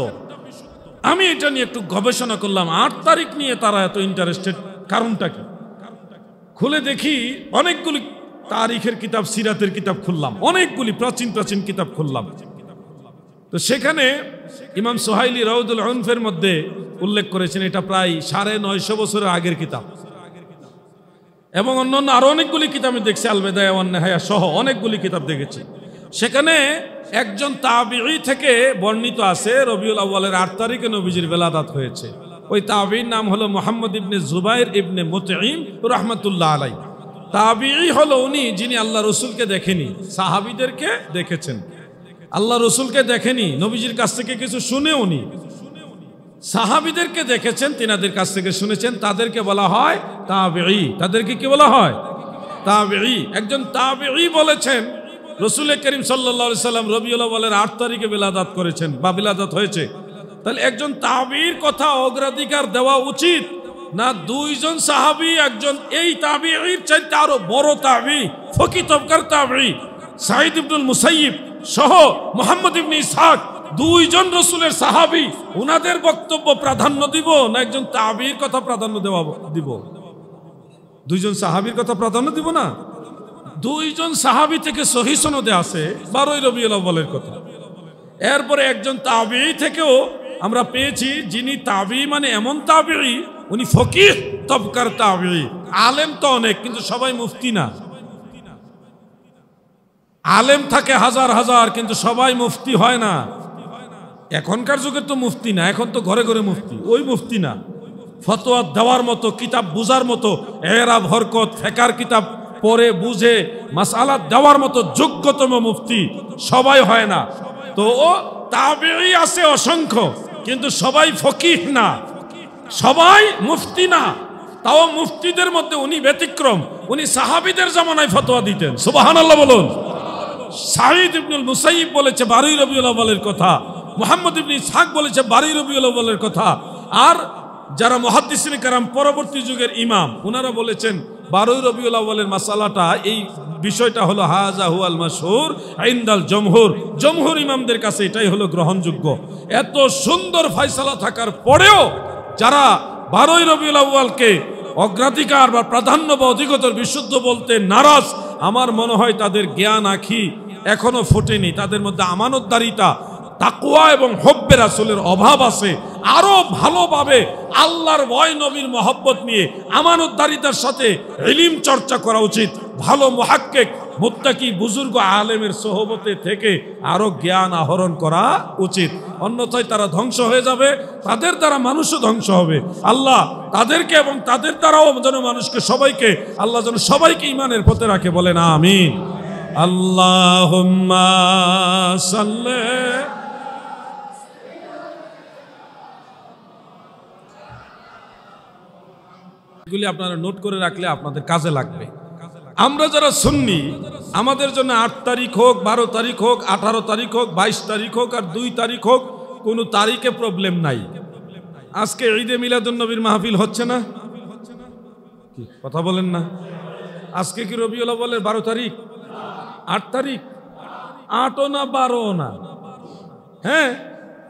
আমি এটা নিয়ে একটু গবেষণা করলাম, 8 তারিখ নিয়ে তারা এত ইন্টারেস্টেড, কারণটা কি? খুলে দেখি অনেকগুলি তারিখের কিতাব, সিরাতের কিতাব খুললাম, অনেকগুলি প্রাচীন কিতাব খুললাম। তো সেখানে ইমাম সুহাইলি রাউদুল উনফের মধ্যে উল্লেখ করেছেন এটা প্রায় 950 বছরের আগের কিতাব। এবং অন্যান্য আরো অনেকগুলি কিতাব আমি দেখছি, আল বিদায়া ওয়ান নিহায়া সহ অনেকগুলি কিতাব দেখেছি। সেখানে একজন তাবিঈ থেকে বর্ণিত আছে রবিউল আউয়ালের 8 তারিখে নবীজির বেলাদাত হয়েছে। ওই তাবিঈর নাম হলো মুহাম্মদ ইবনে জুবাইর ইবনে মুতঈম রাহমাতুল্লাহ আলাইহি। তাবিঈ হলো উনি যিনি আল্লাহ রসুলকে দেখেনি, সাহাবীদেরকে দেখেছেন। আল্লাহ রসুলকে দেখেনি, নবীজির কাছ থেকে কিছু শুনে উনি সাহাবীদেরকে দেখেছেন, তিনাদের কাছ থেকে শুনেছেন, তাদেরকে বলা হয় তাবিঈ। তাদেরকে কি বলা হয়? তাবিঈ। একজন তাবিঈ বলেছেন রাসূল করিম সাল্লাল্লাহু আলাইহি সাল্লাম রবিউল আউয়ালের 8 তারিখে বিলাদাত করেছেন বা বিলাদাত হয়েছে। তাহলে একজন তাবিঈর কথা অগ্রাধিকার দেওয়া উচিত না দুইজন সাহাবী, একজন এই তাবিঈর চাইতে আরো বড় তাবিঈ, ফকি তবকার তাবিঈ সাঈদ ইবনুল মুসাইয়িব সহ মুহাম্মদ ইবনে ইসহাক, দুইজন রাসূলের সাহাবী, উনাদের বক্তব্য প্রাধান্য দিব না একজন তাবিঈর কথা প্রাধান্য দিব? দুইজন সাহাবীর কথা প্রাধান্য দিব না? দুইজন সাহাবী থেকে সহিহ সনদে আছে 12 রবিউল আউয়ালের কথা। এরপরে একজন তাবিঈ থেকেও আমরা পেয়েছি, যিনি তাবিঈ মানে এমন তাবিঈ উনি ফকিহ তবকার তাবিঈ। আলেম তো অনেক, কিন্তু সবাই মুফতি না। আলেম থাকে হাজার হাজার, কিন্তু সবাই মুফতি হয় না। এখনকার যুগের তো মুফতি না, এখন তো ঘরে ঘরে মুফতি। ওই মুফতি না, ফতোয়া দেওয়ার মতো, কিতাব বুঝার মতো, এরাব হরকত ফিকহের কিতাব পড়ে বুঝে মাসআলা দেওয়ার মতো যোগ্যতম মুফতি সবাই হয় না। তো ও তাবিঈ আছে অসংখ্য, কিন্তু সবাই ফকিহ না, সবাই মুফতি না। তাও মুফতিদের মধ্যে উনি ব্যতিক্রম, উনি সাহাবীদের জামানায় ফতোয়া দিতেন। সুবহানাল্লাহ বলুন। সাঈদ ইবনুল মুসাইয়িব বলেছে 12 রবিউল আউয়ালের কথা, মুহাম্মদ ইবনে ইসহাক বলেছে 12 রবিউল আউয়ালের কথা। আর যারা মুহাদ্দিসিনে কেরাম পরবর্তী যুগের ইমাম, ওনারা বলেছেন 12 রবিউল আউয়ালের মাসালাটা, এই বিষয়টা হলো হাযা হুয়াল মাশহুর ইনদাল জমহুর ইমামদের কাছে এটাই হলো গ্রহণযোগ্য। এত সুন্দর ফয়সালা থাকার পরেও যারা 12 রবিউল আউয়ালকে অগ্রাধিকার বা প্রাধান্য বা অধিকতর বিশুদ্ধ বলতে নারাজ, আমার মনে হয় তাদের জ্ঞান আঁখি এখনো ফোটেনি, তাদের মধ্যে আমানতদারিতা, তাকওয়া এবং হব্বে রাসূলের অভাব আছে। আরো ভালোভাবে আল্লাহর ভয়, নবীর মহব্বত নিয়ে আমানতদারিতার সাথে ইলম চর্চা করা উচিত। ভালো মুহাক্কিক মুত্তাকি বুজুর্গ আলেমের সোহবতে থেকে আরো জ্ঞান আহরণ করা উচিত, অন্যথায় তারা ধ্বংস হয়ে যাবে, তাদের দ্বারা মানুষও ধ্বংস হবে। আল্লাহ তাদেরকে এবং তাদের দ্বারাও যেন মানুষকে, সবাইকে আল্লাহ যেন সবাইকে ঈমানের পথে রাখে, বলেন আমিন। আল্লাহুম্মা সাল্লি। এগুলি আপনারা নোট করে রাখলে আপনাদের কাজে লাগবে। আমরা যারা সুন্নি, আমাদের জন্য 8 তারিখ হোক, 12 তারিখ হোক, 18 তারিখ হোক, 22 তারিখ হোক আর 2 তারিখ হোক, কোনো তারিখে প্রবলেম নাই। আজকে ঈদে মিলাদুন নবীর মাহফিল হচ্ছে না? কথা বলেন না। আজকে কি রবিউল আউয়ালের 12 তারিখ, 8 তারিখ, 8ও না 12ও না, হ্যাঁ?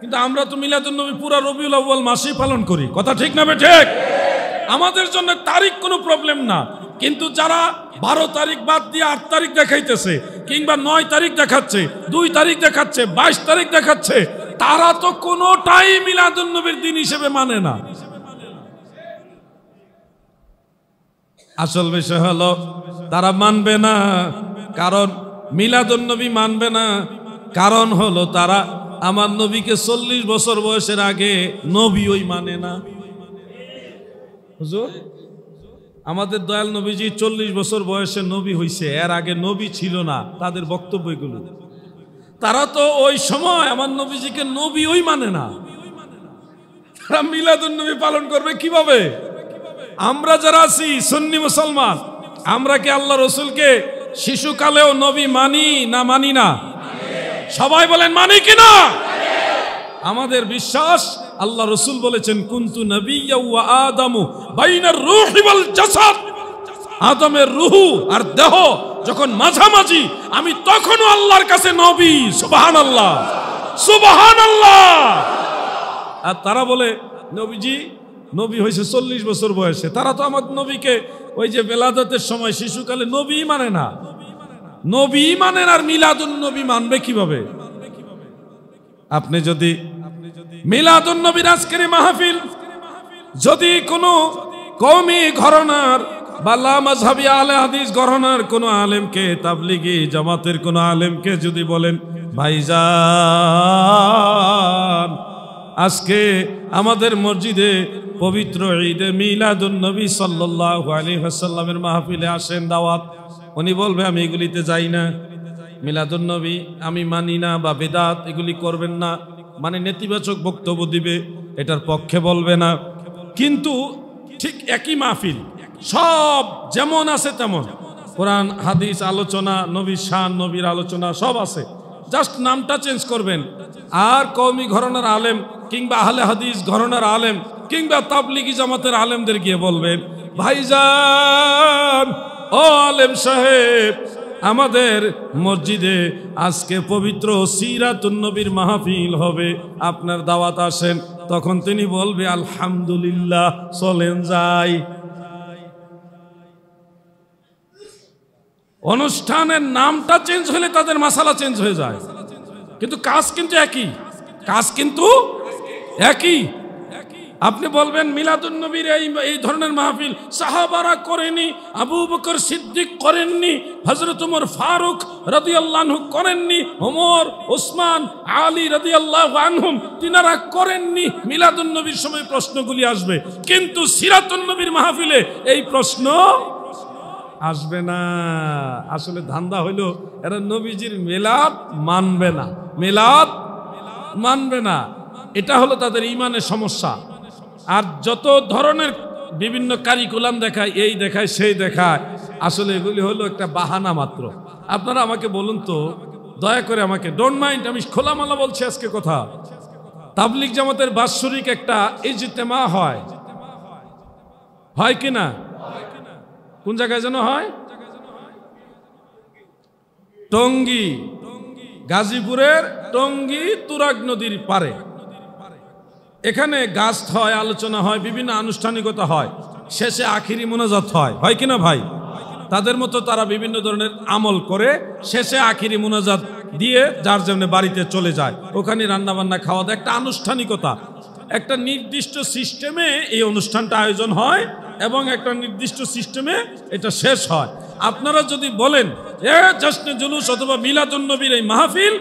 কিন্তু আমরা তো মিলাদুন নবী পুরা রবিউল আউয়াল মাসেই পালন করি। কথা ঠিক না ঠিক? আমাদের জন্য তারিখ কোনো প্রবলেম না। কিন্তু যারা 12 তারিখ বাদ দিয়ে 8 তারিখ দেখাইতেছে, কিংবা 9 তারিখ দেখাচ্ছে, 2 তারিখ দেখাচ্ছে, 22 তারিখ দেখাচ্ছে, তারা তো কোনোটাই মিলাদুন নবীর দিন হিসেবে মানে না। আসল বিষয় হলো তারা মানবে না, কারণ মিলাদুন্নবী মানবে না, কারণ হলো তারা আমার নবীকে 40 বছর বয়সের আগে নবী ওই মানে না। হুজুর, আমাদের দয়াল নবীজি 40 বছর বয়সে নবী হইছে, এর আগে নবী ছিল না, তাদের বক্তব্য এগুলো। তারা তো ওই সময় আমার নবীজিকে নবী ওই মানে না, তারা মিলাদুন্নবী পালন করবে কিভাবে? আমরা যারা আছি সুন্নি মুসলমান, আমরা কি আল্লাহ রসুলকে শিশুকালেও নবী মানি না মানি না? সবাই বলেন মানি কিনা? আমাদের বিশ্বাস আল্লাহ রসুল বলেছেন কুনতু নাবিয়্যা ওয়া আদামু বাইনার রূহি ওয়াল জাসাদ, আদমের রূহ আর দেহ যখন মাঝামাঝি, আমি তখনও আল্লাহর কাছে নবী। সুবহানাল্লাহ, সুবহানাল্লাহ। আর তারা বলে নবীজি নবী হয়েছে 40 বছর বয়সে। তারা তো আমার নবীকে ওই যে বেলাদতের সময় শিশুকালে নবী মানে না, নবী মানেন আর মিলাদুন নবী মানবে কিভাবে? আপনি যদি মিলাদুন নবীর আজকের মাহফিল যদি কোনো কওমি ঘরানার বা লা মাযহাবী আলে হাদিস ঘরানার কোনো আলেমকে, তাবলিগি জামাতের কোনো আলেমকে যদি বলেন ভাইজান আজকে আমাদের মসজিদে পবিত্র ঈদে মিলাদুন নবী সাল্লাল্লাহু আলাইহি ওয়াসাল্লামের মাহফিলে আসেন দাওয়াত, উনি বলবে আমি এগুলিতে যাই না, মিলাদুন নবী আমি মানি না বা বেদাত এগুলি করবেন না, মানে নেতিবাচক বক্তব্য দিবে, এটার পক্ষে বলবে না। কিন্তু ঠিক একই মাহফিল সব যেমন আছে তেমন, কোরআন হাদিস আলোচনা, নবীর শান নবীর আলোচনা সব আছে, জাস্ট নামটা চেঞ্জ করবেন। আর কওমি ঘরানার আলেম কিংবা আহলে হাদিস ঘরানার আলেম কিংবা তাবলিগি জামাতের আলেমদের গিয়ে বলবেন ভাইজান ও আলেম সাহেব আমাদের মসজিদে আজকে পবিত্র সিরাতুন নবীর মাহফিল হবে, আপনার দাওয়াত আসেন। তখন তিনি বলবে আলহামদুলিল্লাহ, চলেন যাই। অনুষ্ঠানের নামটা চেঞ্জ হলে তাদের মাসালা চেঞ্জ হয়ে যায়, কিন্তু কাজ কিন্তু একই, কাজ কিন্তু একই। আপনি বলবেন মিলাদুন নবীর এই ধরনের মাহফিল সাহাবারা করেনি, আবু বকর সিদ্দিক করেননি, হযরত ওমর ফারুক রাদিয়াল্লাহু আনহু করেননি, ওমর ওসমান আলী রাদিয়াল্লাহু আনহুম তিনারা করেননি। মিলাদুন নবীর সময় প্রশ্নগুলি আসবে, কিন্তু সিরাতুন নবীর মাহফিলে এই প্রশ্ন আসবে না। আসলে ধান্দা হইল এরা নবীজির মিলাদ মানবে না, মিলাদ মানবে না, এটা হলো তাদের ঈমানের সমস্যা। আর যত ধরনের বিভিন্ন কারিকুলাম দেখায়, এই দেখায় সেই দেখায়, আসলে এগুলি হলো একটা বাহানা মাত্র। আপনারা আমাকে বলুন তো, দয়া করে আমাকে, ডোন্ট মাইন্ড, আমি খোলামালা বলছি আজকে কথা। তাবলিগ জামাতের বাৎসরিক একটা ইজতেমা হয়, হয় কিনা? কোন জায়গায় যেন হয়? টঙ্গী, গাজীপুরের টঙ্গী তুরাগ নদীর পারে। এখানে গাছ হয়, আলোচনা হয়, বিভিন্ন আনুষ্ঠানিকতা হয়, শেষে আখিরি মোনাজাত হয়, হয় কিনা ভাই? তাদের মতো তারা বিভিন্ন ধরনের আমল করে শেষে আখিরি মোনাজাত দিয়ে যার জন্য বাড়িতে চলে যায়। ওখানে রান্না বান্না খাওয়া দাওয়া, একটা আনুষ্ঠানিকতা, একটা নির্দিষ্ট সিস্টেমে এই অনুষ্ঠানটা আয়োজন হয় এবং একটা নির্দিষ্ট সিস্টেমে এটা শেষ হয়। আপনারা যদি বলেন জশ্নে জুলুস অথবা মিলাদুন নবীর এই মাহফিল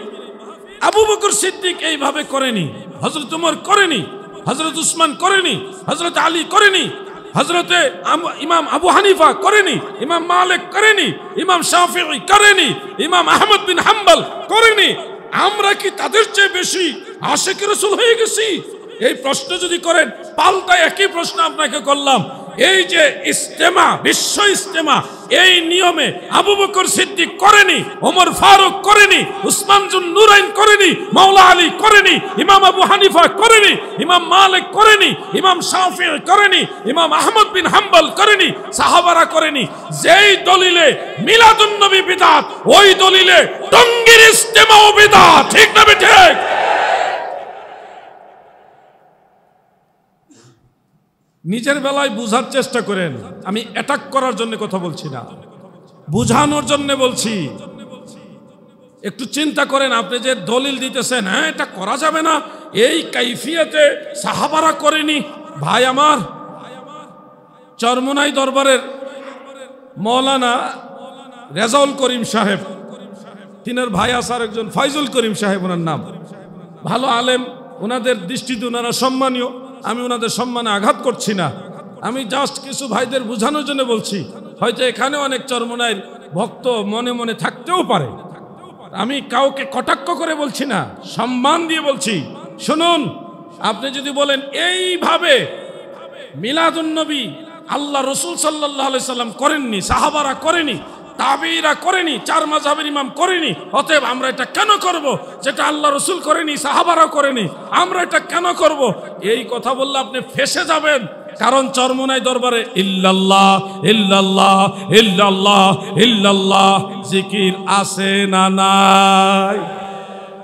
আবু বকর সিদ্দিক এইভাবে করেনি, হযরত ওমর করেনি, হযরত উসমান করেনি, হযরত আলী করেনি, হযরতে ইমাম আবু হানিফা করেনি, ইমাম মালিক করেনি, ইমাম শাফিঈ করেনি, ইমাম আহমদ বিন হাম্বল করেনি, আমরা কি তাদের চেয়ে বেশি আশিক রাসূল হয়ে গেছি? এই প্রশ্ন যদি করেন, পাল্টা একই প্রশ্ন আপনাকে করলাম, এই যে ইজতেমা, বিশ্ব ইজতেমা, এই নিয়মে আবু বকর সিদ্দিক করেনি, ওমর ফারুক করেনি, উসমান জুন নুরাইন করেনি, মাওলা আলী করেনি, ইমাম আবু হানিফা করেনি, ইমাম মালিক করেনি, ইমাম শাফিঈ করেনি, ইমাম আহমদ বিন হাম্বল করেনি, সাহাবারা করেনি। যেই দলিলে মিলাদুন নবী বিদআত, ওই দলিলে টঙ্গীর ইজতেমাও বিদআত, ঠিক না ঠিক? নিজের বেলায় বুঝার চেষ্টা করেন, আমি অ্যাটাক করার জন্য কথা বলছি না, বুঝানোর জন্য বলছি। একটু চিন্তা করেন, আপনি যে দলিল দিতেছেন হ্যাঁ এটা করা যাবে না, এই কাইফিয়াতে সাহাবারা করেনি। ভাই আমার, চরমোনাই দরবারের মৌলানা রেজাউল করিম সাহেব, তিনার ভাই আসার একজন ফয়জুল করিম সাহেব ওনার নাম, ভালো আলেম, ওনাদের দৃষ্টিতে ওনারা সম্মানীয়। আমি ওনাদের সম্মানে আঘাত করছি না, আমি জাস্ট কিছু ভাইদের বোঝানোর জন্য বলছি। হয়তো এখানে অনেক চরমনাইয়ের ভক্ত মনে মনে থাকতেও পারে, আমি কাউকে কটাক্ষ করে বলছি না, সম্মান দিয়ে বলছি। শুনুন, আপনি যদি বলেন এইভাবে মিলাদুন নবী আল্লাহ রসুল সাল্লাল্লাহু আলাইহি সাল্লাম করেননি, সাহাবারা করেনি, তাবেঈরা করেনি, চার মাযহাবের ইমাম করেনি, অতএব আমরা এটা কেন করব? যেটা আল্লাহ রসুল করেনি, সাহাবারা করেনি, আমরা এটা কেন করব? এই কথা বললে আপনি ফেঁসে যাবেন। কারণ চরমনাই দরবারে ইল্লাল্লাহ ইল্লাল্লাহ ইল্লাল্লাহ ইল্লাল্লাহ জিকির আছে না নাই?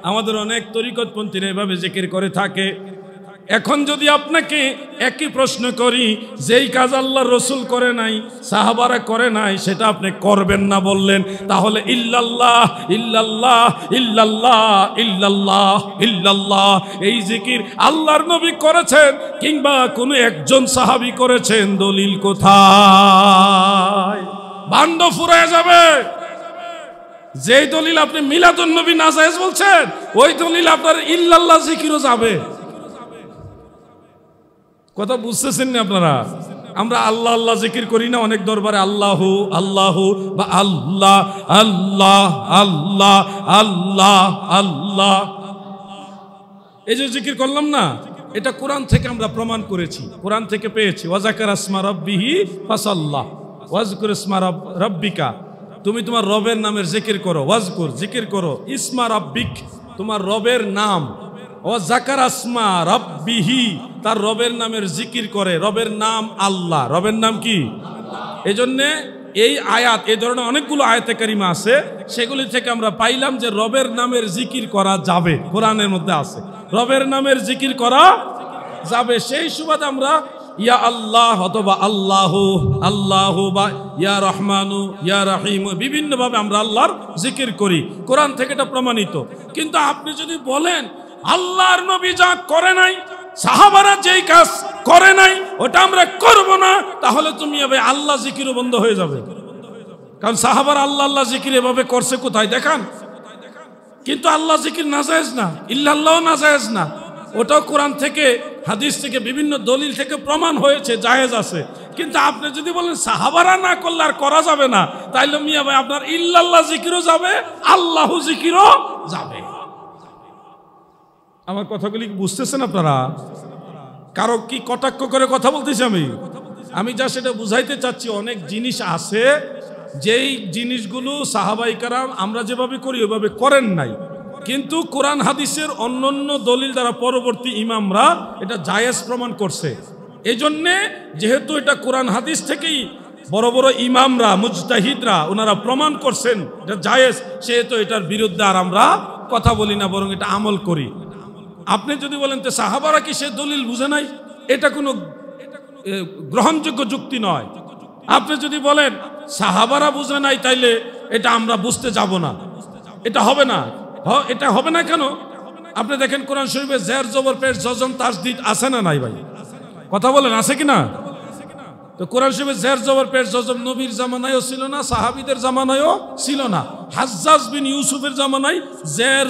আমাদের অনেক তরিকতপন্থীরা এভাবে জিকির করে থাকে। এখন যদি আপনাকে একই প্রশ্ন করি, যেই কাজ আল্লাহ রসুল করে নাই, সাহাবারা করে নাই, সেটা আপনি করবেন না বললেন, তাহলে ইল্লাল্লাহ ইল্লাল্লাহ ইল্লাল্লাহ ইল্লাল্লাহ ইল্লাল্লাহ এই জিকির আল্লাহর নবী করেছেন কিংবা কোনো একজন সাহাবী করেছেন? দলিল কোথায়? ভান্ড ফুরায় যাবে। যেই দলিল আপনি মিলাদুন নবী নাজায়েজ বলছেন, ওই দলিল আপনার ইল্লাল্লাহ জিকিরও যাবে। কথা বুঝতেছেন না আপনারা? আমরা আল্লাহ আল্লাহ জিকির করি না অনেক দরবারে, আল্লাহু আল্লাহু বা আল্লাহ আল্লাহ আল্লাহ আল্লাহ আল্লাহ, এই যে জিকির করলাম না, এটা কোরআন থেকে আমরা প্রমাণ করেছি, কোরআন থেকে পেয়েছি। ওয়াজাকার আসমা রাব্বিহি ফাসাল্লাহ, ওয়াজকুর ইসমা রাব্বিকা, তুমি তোমার রবের নামের জিকির করো, ওয়াজকুর জিকির করো, ইসমা রাব্বিক তোমার রবের নাম, ও জাকার আসমা রাব্বিহি তার রবের নামের জিকির করে। রবের নাম আল্লাহ, রবের নাম কি? এই জন্যে এই আয়াত, এই ধরনের অনেকগুলো আয়াতে কারিমা আছে, সেগুলি থেকে আমরা পাইলাম যে রবের নামের জিকির করা যাবে, কোরআনের মধ্যে আছে রবের নামের জিকির করা যাবে। সেই সুবাদে আমরা ইয়া আল্লাহ অথবা আল্লাহু আল্লাহু বা ইয়া রহমানু ইয়া রাহিম বিভিন্নভাবে আমরা আল্লাহর জিকির করি, কোরআন থেকে এটা প্রমাণিত। কিন্তু আপনি যদি বলেন আল্লাহর নবী যা করে নাই, সাহাবারা যেই কাজ করে নাই, ওটা আমরা করব না, তাহলে তুমি এভাবে আল্লাহ জিকিরও বন্ধ হয়ে যাবে। কারণ সাহাবারা আল্লাহ আল্লাহ জিকির এভাবে করছে কোথায় দেখান? কিন্তু আল্লাহ জিকির নাজায়েজ না, ইল্লাল্লাহ নাজায়েজ না, ওটাও কোরআন থেকে হাদিস থেকে বিভিন্ন দলিল থেকে প্রমাণ হয়েছে জায়েজ আছে। কিন্তু আপনি যদি বলেন সাহাবারা না করলে আর করা যাবে না, তাইলে মিয়া ভাই আপনার ইল্লাল্লাহ জিকিরও যাবে, আল্লাহু জিকিরও যাবে। আমার কথাগুলি বুঝতেছেন আপনারা? কারো কি কটাক্ষ করে কথা বলতেছি আমি যা সেটা বুঝাইতে চাচ্ছি। অনেক জিনিস আছে যেই জিনিসগুলো সাহাবায়ে কেরাম আমরা যেভাবে করি ওইভাবে করেন নাই, কিন্তু কোরআন হাদিসের অন্যান্য দলিল দ্বারা পরবর্তী ইমামরা এটা জায়েজ প্রমাণ করছে। এই জন্যে যেহেতু এটা কোরআন হাদিস থেকেই বড় বড় ইমামরা মুজতাহিদরা ওনারা প্রমাণ করছেন এটা জায়েজ, সেহেতু এটার বিরুদ্ধে আর আমরা কথা বলি না, বরং এটা আমল করি। আপনি যদি বলেন তো সাহাবারা কি সে দলিল বুঝে নাই, এটা কোনো গ্রহণযোগ্য যুক্তি নয়। আপনি যদি বলেন সাহাবারা বুঝে নাই, তাইলে এটা আমরা বুঝতে যাব না, এটা হবে না। এটা হবে না কেন? আপনি দেখেন কোরআন শরীফে জের জবর পেশ জজম তাসদীদ আছে না নাই? ভাই কথা বলেন, আছে কি না? তো কোরআন শরীফে জের জবর পেশ জজম নবীর জামানায়ও ছিল না, সাহাবীদের জামানায়ও ছিল না। হাজ্জাজ বিন ইউসুফের জামানায় জের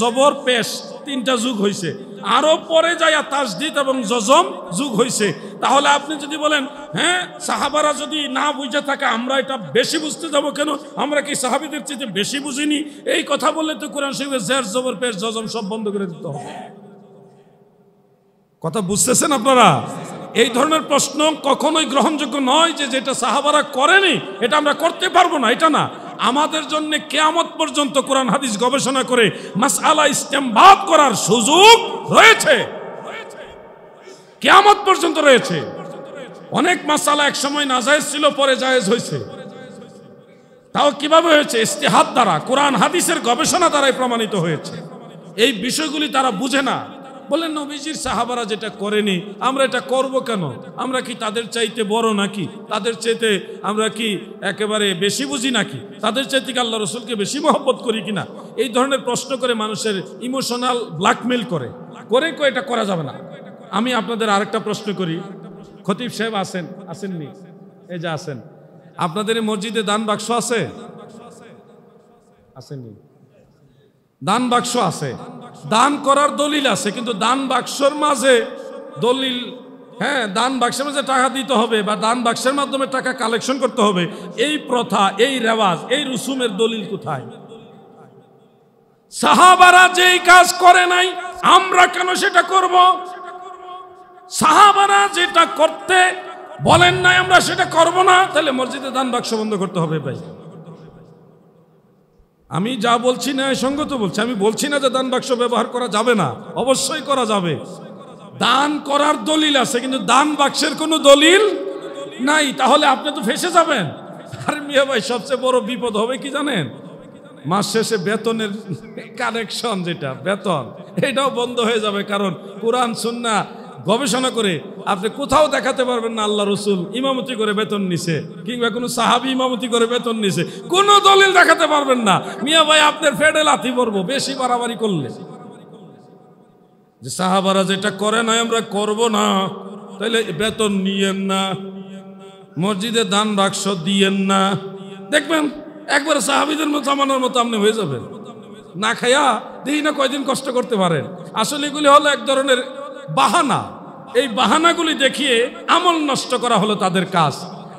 জবর পেশ তিনটা যুগ হয়েছে, আরো পরে যায়া তাসদীদ এবং জজম যুগ হয়েছে। তাহলে আপনি যদি বলেন হ্যাঁ সাহাবারা যদি না বুঝে থাকে আমরা এটা বেশি বুঝতে যাব কেন, আমরা কি সাহাবীদের চেয়ে বেশি বুঝিনি? এই কথা বললে তো কোরআন শরীফে জের জবর পেশ জজম সব বন্ধ করে দিতে হবে। কথা বুঝতেছেন আপনারা? এই ধরনের প্রশ্ন কখনোই গ্রহণযোগ্য নয় যে যেটা সাহাবারা করেনি এটা আমরা করতে পারবো না, এটা না। আমাদের জন্য কিয়ামত পর্যন্ত কোরআন হাদিস গবেষণা করে মাসআলা ইস্তেমবাদ করার সুযোগ রয়েছে, কিয়ামত পর্যন্ত রয়েছে। অনেক মাসআলা এক সময় নাজায়েজ ছিল, পরে জায়েজ হয়েছে। তাও কিভাবে হয়েছে? ইজতিহাদ দ্বারা, কোরআন হাদিসের গবেষণা দ্বারাই প্রমাণিত হয়েছে। এই বিষয়গুলি তারা বুঝে না, বলেন নবীজির সাহাবারা যেটা করেনি আমরা এটা করব কেন? আমরা কি তাদের চাইতে বড় নাকি? তাদের চাইতে আমরা কি একেবারে বেশি বুঝি নাকি? তাদের চাইতে কি আল্লাহ রসুলকে বেশি মহব্বত করি কিনা? এই ধরনের প্রশ্ন করে মানুষের ইমোশনাল ব্ল্যাকমেল করে এটা করা যাবে না। আমি আপনাদের আরেকটা প্রশ্ন করি, খতিব সাহেব আসেননি, এই যে আছেন, আপনাদের এই মসজিদে দান বাক্স আছে? আসেনি? দান বাক্স আছে, দান করার দলিল আছে, কিন্তু দান বাক্সর মাঝে দলিল, হ্যাঁ, দান বাক্সের মাঝে টাকা দিতে হবে বা দান বাক্সের মাধ্যমে টাকা কালেকশন করতে হবে, এই প্রথা, এই রেওয়াজ, এই রুসুমের দলিল কোথায়? সাহাবারা যেই কাজ করে নাই আমরা কেন সেটা করব? সাহাবারা যেটা করতে বলেন নাই আমরা সেটা করব না, তাহলে মসজিদে দান বাক্স বন্ধ করতে হবে। ভাই, আমি যা বলছি না সঙ্গত বলছি, আমি বলছি না যে দান বাক্স ব্যবহার করা যাবে না, অবশ্যই করা যাবে। দান করার দলিল আছে, কিন্তু দান বাক্সের কোনো দলিল নাই, তাহলে আপনি তো ফেসে যাবেন। আর মিয়া ভাই, সবচেয়ে বড় বিপদ হবে কি জানেন? মাস শেষে বেতনের কানেকশন, যেটা বেতন, এটাও বন্ধ হয়ে যাবে। কারণ কোরআন সুন্নাহ গবেষণা করে আপনি কোথাও দেখাতে পারবেন না আল্লাহ রসুল ইমামতি করে বেতন নিছে, কিংবা কোনো সাহাবী ইমামতি করে বেতন নিছে, কোনো দলিল দেখাতে পারবেন না। মিয়া ভাই, আপনার ফেডে লাথি পড়বো বেশি বাড়াবাড়ি করলে। যে সাহাবারা যেটা করে না আমরা করব না, তাহলে বেতন নিয়েন না, মসজিদে দান বাক্স দিয়েন না, দেখবেন একবার সাহাবীদের মতো জামানোর মতো আপনি হয়ে যাবেন। না খাইয়া দেখি না কয়দিন কষ্ট করতে পারেন। আসলে এগুলি হলো এক ধরনের বাহানা, এই বাহানাগুলি দেখিয়ে আমল নষ্ট করা হলো তাদের কাজ।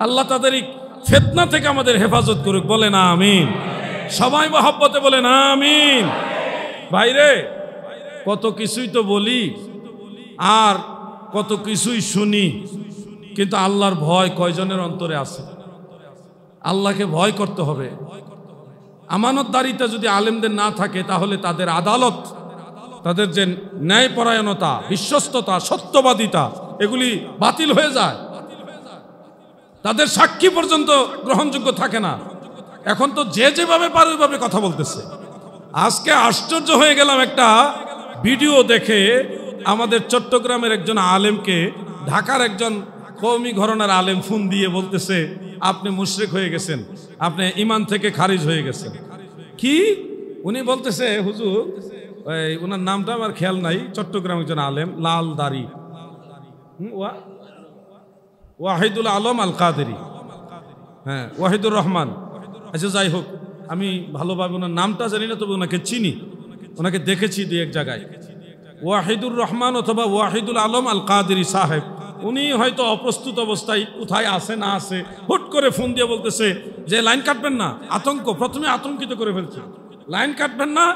আল্লাহ তাদের এই ফিতনা থেকে আমাদের হেফাজত করুক, বলেন আমিন। সবাই মহব্বতে বলেন আমিন। ভাইরে, কত কিছুই তো বলি আর কত কিছুই শুনি, কিন্তু আল্লাহর ভয় কয়জনের অন্তরে আছে? আল্লাহকে ভয় করতে হবে। আমানতদারিতা যদি আলেমদের না থাকে, তাহলে তাদের আদালত, তাদের যে ন্যায়পরায়ণতা, বিশ্বস্ততা, সত্যবাদিতা, এগুলি বাতিল হয়ে যায়। তাদের সাক্ষী পর্যন্ত গ্রহণযোগ্য থাকে না। এখন তো যে যেভাবে পারে ওইভাবে কথা বলতেছে। আজকে আশ্চর্য হয়ে গেলাম একটা ভিডিও দেখে, আমাদের চট্টগ্রামের একজন আলেমকে ঢাকার একজন কওমি ঘরানার আলেম ফোন দিয়ে বলতেছে, আপনি মুশরিক হয়ে গেছেন, আপনি ঈমান থেকে খারিজ হয়ে গেছেন। কি? উনি বলতেছে, হুজুর, ওনার নামটা আমার খেয়াল নাই, চট্টগ্রাম একজন আলেম, লাল দাড়ি, ওয়াহিদুল আলম আল কাদেরি, হ্যাঁ, ওয়াহিদুর রহমান। আচ্ছা, যাই হোক, আমি ভালোভাবে ওনার নামটা জানি না, তবে ওনাকে চিনি, ওনাকে দেখেছি দুই এক জায়গায়। ওয়াহিদুর রহমান অথবা ওয়াহিদুল আলম আল কাদেরি সাহেব, উনি হয়তো অপ্রস্তুত অবস্থায় কোথায় আছে না আছে, হুট করে ফোন দিয়ে বলতেছে যে লাইন কাটবেন না। আতঙ্ক, প্রথমে আতঙ্কিত করে ফেলছে, লাইন কাটবেন না,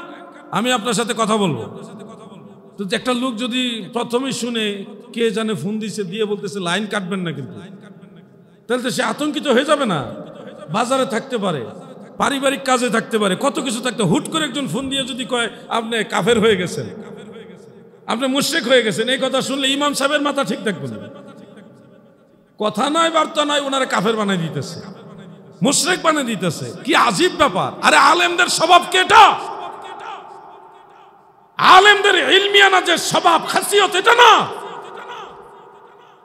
আমি আপনার সাথে কথা বলবো। তো একটা লোক যদি প্রথমেই শুনে, কে জানে ফোন দিছে, দিয়ে বলতেছে লাইন কাটবেন না, কিন্তু তাহলে তো সে আতঙ্কিত হয়ে যাবে না? বাজারে থাকতে পারে, পারিবারিক কাজে থাকতে পারে, কত কিছু থাকতে, হুট করে একজন ফোন দিয়ে যদি কয় আপনি কাফের হয়ে গেছেন, আপনি মুশরিক হয়ে গেছেন, এই কথা শুনলে ইমাম সাহেবের মাথা ঠিক থাকবে না। কথা নয়, বার্তা নয়, ওনারা কাফের বানিয়ে দিতেছে, মুশরিক বানিয়ে দিতেছে। কি আজীব ব্যাপার! আরে আলেমদের স্বভাব কি এটা? আলেমদের ইলমিয়ানা যে স্বভাব, খাসিয়ত, এটা না।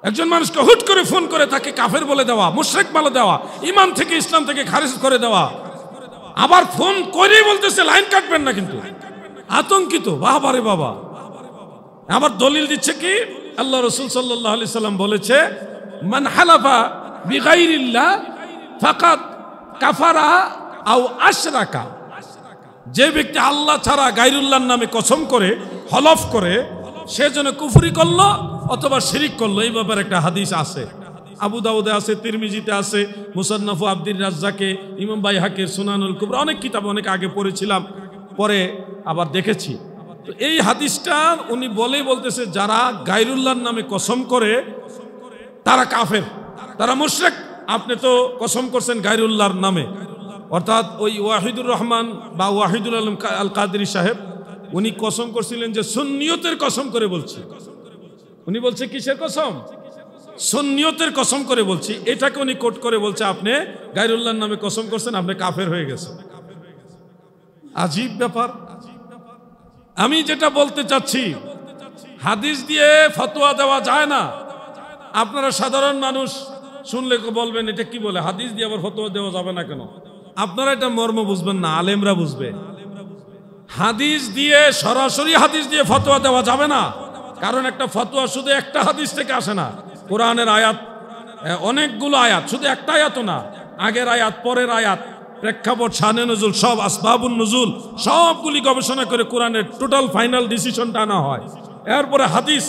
একজন মানুষকে হুট করে ফোন করে তাকে কাফের বলে দেওয়া, মুশরিক বলে দেওয়া, ঈমান থেকে, ইসলাম থেকে খারিজ করে দেওয়া, আবার ফোন করেই বলতেছে লাইন কাটবেন না, কিন্তু আতঙ্কিত। বাবা রে বাবা! আবার দলিল দিচ্ছে কি? আল্লাহ রাসূল সাল্লাল্লাহু আলাইহি সাল্লাম বলেছে, মান হালাফা বিগাইরিল্লাহ ফাকাদ কাফারা আও আশরাকা। যে ব্যক্তি আল্লাহ ছাড়া গায়রুল্লাহর নামে কসম করে, হলফ করে, সে যেন কুফরি করলো অথবা শিরিক করলো। এই ব্যাপারে একটা হাদিস আছে, আবু দাউদে আছে, তিরমিজিতে আছে, মুসান্নাফু আব্দুর রাজ্জাকে, ইমাম বাইহাকির সুনানুল কুবরা, অনেক কিতাব অনেক আগে পড়েছিলাম, পরে আবার দেখেছি। তো এই হাদিসটা উনি বলতেছে, যারা গায়রুল্লাহর নামে কসম করে তারা কাফের, তারা মুশরিক। আপনি তো কসম করছেন গায়রুল্লাহর নামে, অর্থাৎ ওই ওয়াহিদুর রহমান বা ওয়াহিদুল আলম আল কাদেরি সাহেব, উনি কসম করছিলেন যে সুন্নিয়তের কসম করে বলছি। উনি বলছে কিসের কসম? সুন্নিয়তের কসম করে বলছি। এটাকে উনি কোট করে বলছে, আপনি গায়রুল্লাহর নামে কসম করছেন, আপনি কাফের হয়ে গেছেন। আজীব ব্যাপার। আমি যেটা বলতে চাচ্ছি, হাদিস দিয়ে ফতোয়া দেওয়া যায় না। আপনারা সাধারণ মানুষ শুনলে বলবেন এটা কি বলে, হাদিস দিয়ে আবার ফতোয়া দেওয়া যাবে না কেন? আপনারা এটা মর্ম বুঝবেন না, আলেমরা বুঝবে। হাদিস দিয়ে, সরাসরি হাদিস দিয়ে ফতোয়া দেওয়া যাবে না, কারণ একটা ফতোয়া শুধু একটা হাদিস থেকে আসে না। কোরআনের আয়াত, অনেকগুলো আয়াত, শুধু একটা আয়াতও না, আগের আয়াত পরের আয়াত, প্রেক্ষাপট, শানে নজুল, সব আসবাবুন নজুল সবগুলি গবেষণা করে কোরআনের টোটাল ফাইনাল ডিসিশনটা আনা হয়। এরপরে হাদিস,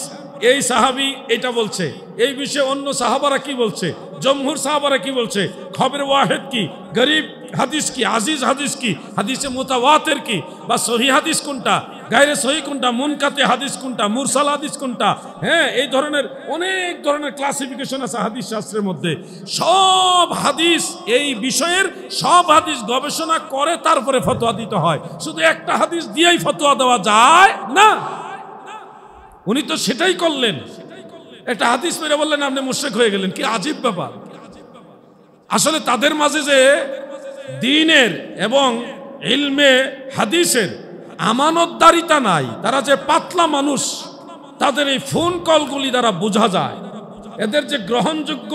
এই সাহাবী এটা বলছে, এই বিষয়ে অন্য সাহাবারা কি বলছে, জমহুর সাহাবারা কি বলছে, খবর ওয়াহিদ কি, গরিব হাদিস কি, আজিজ হাদিস কি, হাদিসে মুতাওয়াতির কি, বা সহিহ হাদিস কোনটা, গায়রে সহিহ কোনটা, মুনকাতে হাদিস কোনটা, মুরসাল হাদিস কোনটা, হ্যাঁ এই ধরনের অনেক ধরনের ক্লাসিফিকেশন আছে হাদিস শাস্ত্রের মধ্যে। সব হাদিস, এই বিষয়ের সব হাদিস গবেষণা করে তারপরে ফতোয়া দিতে হয়, শুধু একটা হাদিস দিয়েই ফতোয়া দেওয়া যায় না। উনি তো সেটাই করলেন, একটা হাদিস মেরে বললেন আপনি মুশরিক হয়ে গেলেন, কি আজীব ব্যাপার। আসলে তাদের মাঝে যে দ্বীনের এবং ইলমে হাদিসের আমানতদারিতা নাই, তারা যে পাতলা মানুষ, তাদের এই ফোন কলগুলি দ্বারা বোঝা যায় এদের যে গ্রহণযোগ্য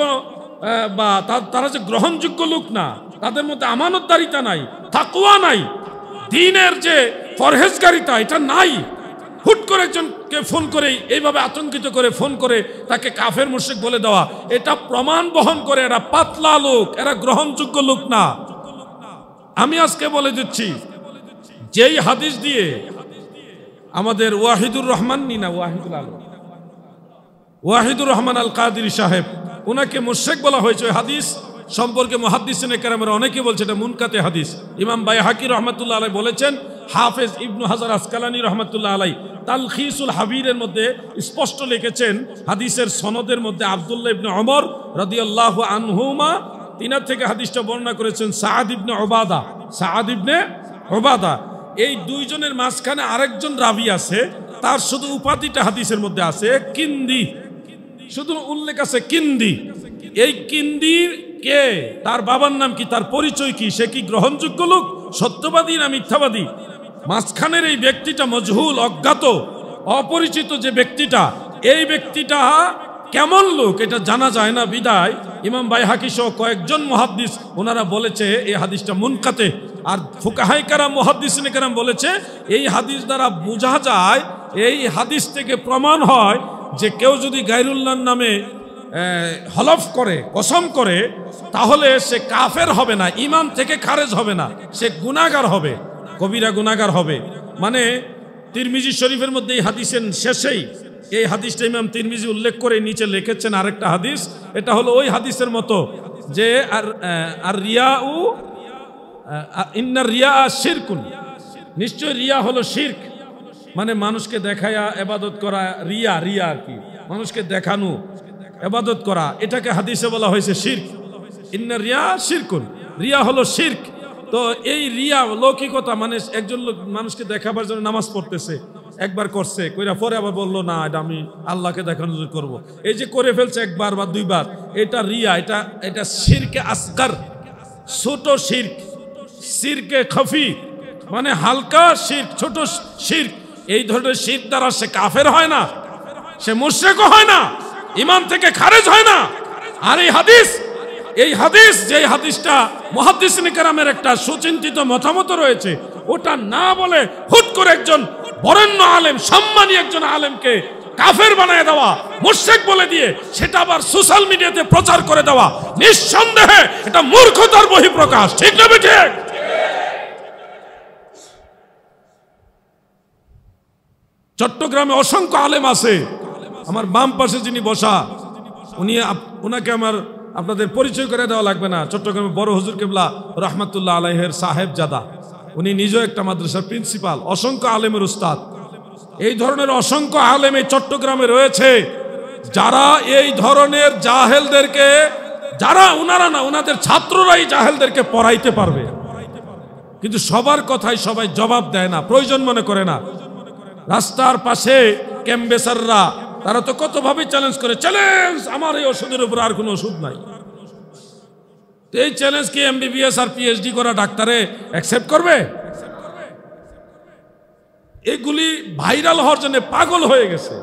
বা তারা যে গ্রহণযোগ্য লোক না, তাদের মধ্যে আমানতদারিতা নাই, তাকওয়া নাই, দ্বীনের যে পরহেজগারিতা এটা নাই। হুট করে একজনকে ফোন করে এইভাবে আতঙ্কিত করে ফোন করে তাকে কাফের মুশরিক বলে দেওয়া, এটা প্রমাণ বহন করে এরা পাতলা লোক, এরা গ্রহণযোগ্য লোক না। আমি আজকে বলে দিচ্ছি, যেই হাদিস দিয়ে আমাদের ওয়াহিদুর রহমান ওয়াহিদুর রহমান আল কাদিরি সাহেব, ওনাকে মুশরিক বলা হয়েছে, ওই হাদিস সম্পর্কে মুহাদ্দিসিনে কেরামের অনেকে বলছে এটা মুনকাতে হাদিস। ইমাম বাইহাকি রহমাতুল্লাহ আলাইহি বলেছেন, হাফেজ ইবনু হাজার আসকালানি রহমাতুল্লাহ আলাইহি তালখিসুল হাবিরের মধ্যে স্পষ্ট লিখেছেন, হাদিসের সনদের মধ্যে আব্দুল্লাহ ইবনে ওমর রাদিয়াল্লাহু আনহুমা তিনার থেকে হাদিসটা বর্ণনা করেছেন সাআদ ইবনে উবাদা। এই দুইজনের মাঝখানে আরেকজন রাবি আছে, তার শুধু উপাধিটা হাদিসের মধ্যে আছে কিন্দি, শুধু উল্লেখ আছে কিন্দি। এই কিন্দির কে, তার বাবার নাম কি, তার পরিচয় কি, সে কি গ্রহণযোগ্য লোক, সত্যবাদী না মিথ্যাবাদী? মাঝখানের এই ব্যক্তিটা মজহুল, অজ্ঞাত, অপরিচিত যে ব্যক্তিটা, এই ব্যক্তিটা কেমন লোক এটা জানা যায় না। বিদায় ইমাম বাইহাকি সহ কয়েকজন মুহাদ্দিস ওনারা বলেছে এই হাদিসটা মুনকাতে। আর ফুকাহায়ে কেরাম, মুহাদ্দিসিনে কেরাম বলেছে এই হাদিস দ্বারা বোঝা যায়, এই হাদিস থেকে প্রমাণ হয় যে কেউ যদি গায়রুল্লাহর নামে হলফ করে, কসম করে, তাহলে সে কাফের হবে না, ঈমান থেকে খারেজ হবে না, সে গুনাহগার হবে, কবিরা গুনাহগার হবে। মানে তিরমিজি শরীফের মধ্যে এই হাদিসের শেষেই এই হাদিসটা ইমাম তিরমিজি উল্লেখ করে নিচে লিখেছেন আরেকটা হাদিস, এটা হলো ওই হাদিসের মতো যে আর রিয়াউ ইন্নার রিয়া শিরকুন, নিশ্চয় রিয়া হলো শিরক, মানে মানুষকে দেখায়া ইবাদত করা, রিয়া আর কি, মানুষকে দেখানো ইবাদত করা, এটাকে হাদিসে বলা হয়েছে শিরক। ইন্নার রিয়া শিরকুন, রিয়া হলো শিরক। তো এই রিয়া লৌকিকতা, মানে একজন লোক মানুষকে দেখাবার জন্য নামাজ পড়তেছে, একবার করছে, কইরা পরে আবার বললো না এটা আমি আল্লাহকে দেখানোর জন্য করবো, এই যে করে ফেলছে একবার বা দুইবার, এটা রিয়া, এটা শিরকে আসগার, ছোট শিরক, শিরকে খফি, মানে হালকা শিরক, ছোট শিরক। এই ধরনের শিরক দ্বারা সে কাফের হয় না, সে মুশরিকও হয় না, ঈমান থেকে খারেজ হয় না। আর এই হাদিস যে হাদিসটা মুহাদ্দিসিনে কেরামের একটা সুচিন্তিত মতামত রয়েছে, ওটা না বলে হুট করে একজন বরেণ্য আলেম, সম্মানী একজন আলেমকে কাফের বানায় দেওয়া, মুশরিক বলে দিয়ে সেটা আবার সোশ্যাল মিডিয়াতে প্রচার করে দেওয়া, নিঃসন্দেহে এটা মূর্খতার বহিঃপ্রকাশ। ঠিক না ঠিক? চট্টগ্রামে অসংখ্য আলেম আছে, আমার বাম পাশে যিনি বসা, ওনাকে আপনাদের পরিচয় করে দেওয়া লাগবে না, চট্টগ্রামে বড় হুজুর কেবলা রহমাতুল্লাহ আলাইহের সাহেবজাদা, উনি নিজেও একটা মাদ্রাসার প্রিন্সিপাল, অসংখ্য আলেমের উস্তাদ। এই ধরনের অসংখ্য আলেম এই চট্টগ্রামে রয়েছে, যারা এই ধরনের জাহেলদেরকে, যারা ওনারা না, ওনাদের ছাত্ররাই জাহেলদেরকে পড়াইতে পারবে, কিন্তু সবার কথাই সবাই জবাব দেয় না, প্রয়োজন মনে করে না। রাস্তার পাশে ক্যাম্বেসাররা, তারা তো কতভাবে চ্যালেঞ্জ করে, চ্যালেঞ্জ আমার এই ওষুধের উপর আর কোনো ওষুধ নাই। এই চ্যালেঞ্জ কি এমবিবিএস আর পিএইচডি করা ডাক্তারে অ্যাকসেপ্ট করবে? এগুলি ভাইরাল হওয়ার জন্য পাগল হয়ে গেছে।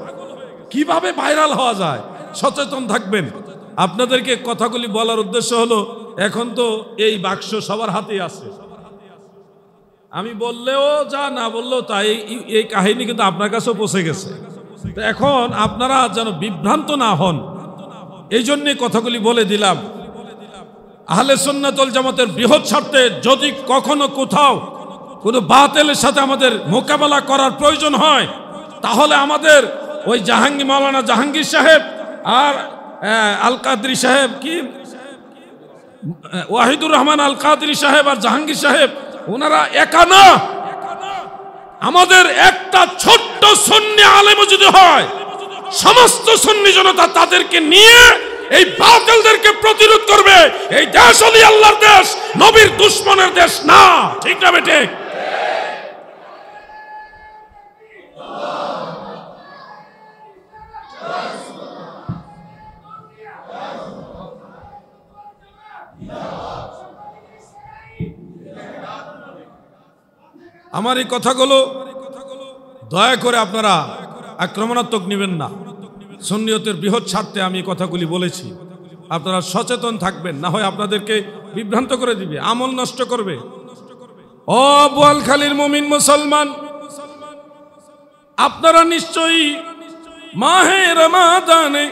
কিভাবে ভাইরাল হওয়া যায়, সচেতন থাকবেন। আপনাদেরকে কথাগুলি বলার উদ্দেশ্য হলো, এখন তো এই বাক্স সবার হাতেই আছে, আমি বললেও যা, না বললেও তাই, এই কাহিনী কিন্তু আপনার কাছেও পৌঁছে গেছে। এখন আপনারা যেন বিভ্রান্ত না হন, এই জন্যে কথাগুলি বলে দিলাম। আহলে সুন্নাত ওয়াল জামাতের বৃহৎ স্বার্থে যদি কখনো কোথাও কোনো বাতিলের সাথে আমাদের মোকাবেলা করার প্রয়োজন হয়, তাহলে আমাদের ওই মাওলানা জাহাঙ্গীর সাহেব আর আল কাদরি সাহেব, কি ওয়াহিদুর রহমান আল কাদরি সাহেব আর জাহাঙ্গীর সাহেব, ওনারা একা না। আমাদের একটা ছোট্ট সুন্নি আলেম যদি হয়, সমস্ত সুন্নি জনতা তাদেরকে নিয়ে এই বাতিলদেরকে প্রতিরোধ করবে। এই দেশ হলো আল্লাহর দেশ, নবীর দুশমনের দেশ না। ঠিক না বেটে? আমার এই কথাগুলো দয়া করে আপনারা আক্রমণাত্মক নেবেন না। সুন্নিয়তের বৃহৎ স্বার্থে আমি এই কথাগুলি বলেছি। আপনারা সচেতন থাকবেন, না হয় আপনাদেরকে বিভ্রান্ত করে দিবে, আমল নষ্ট করবে। ও বোয়ালখালীর মুমিন মুসলমান, আপনারা নিশ্চয়ই মাহে রমাদানে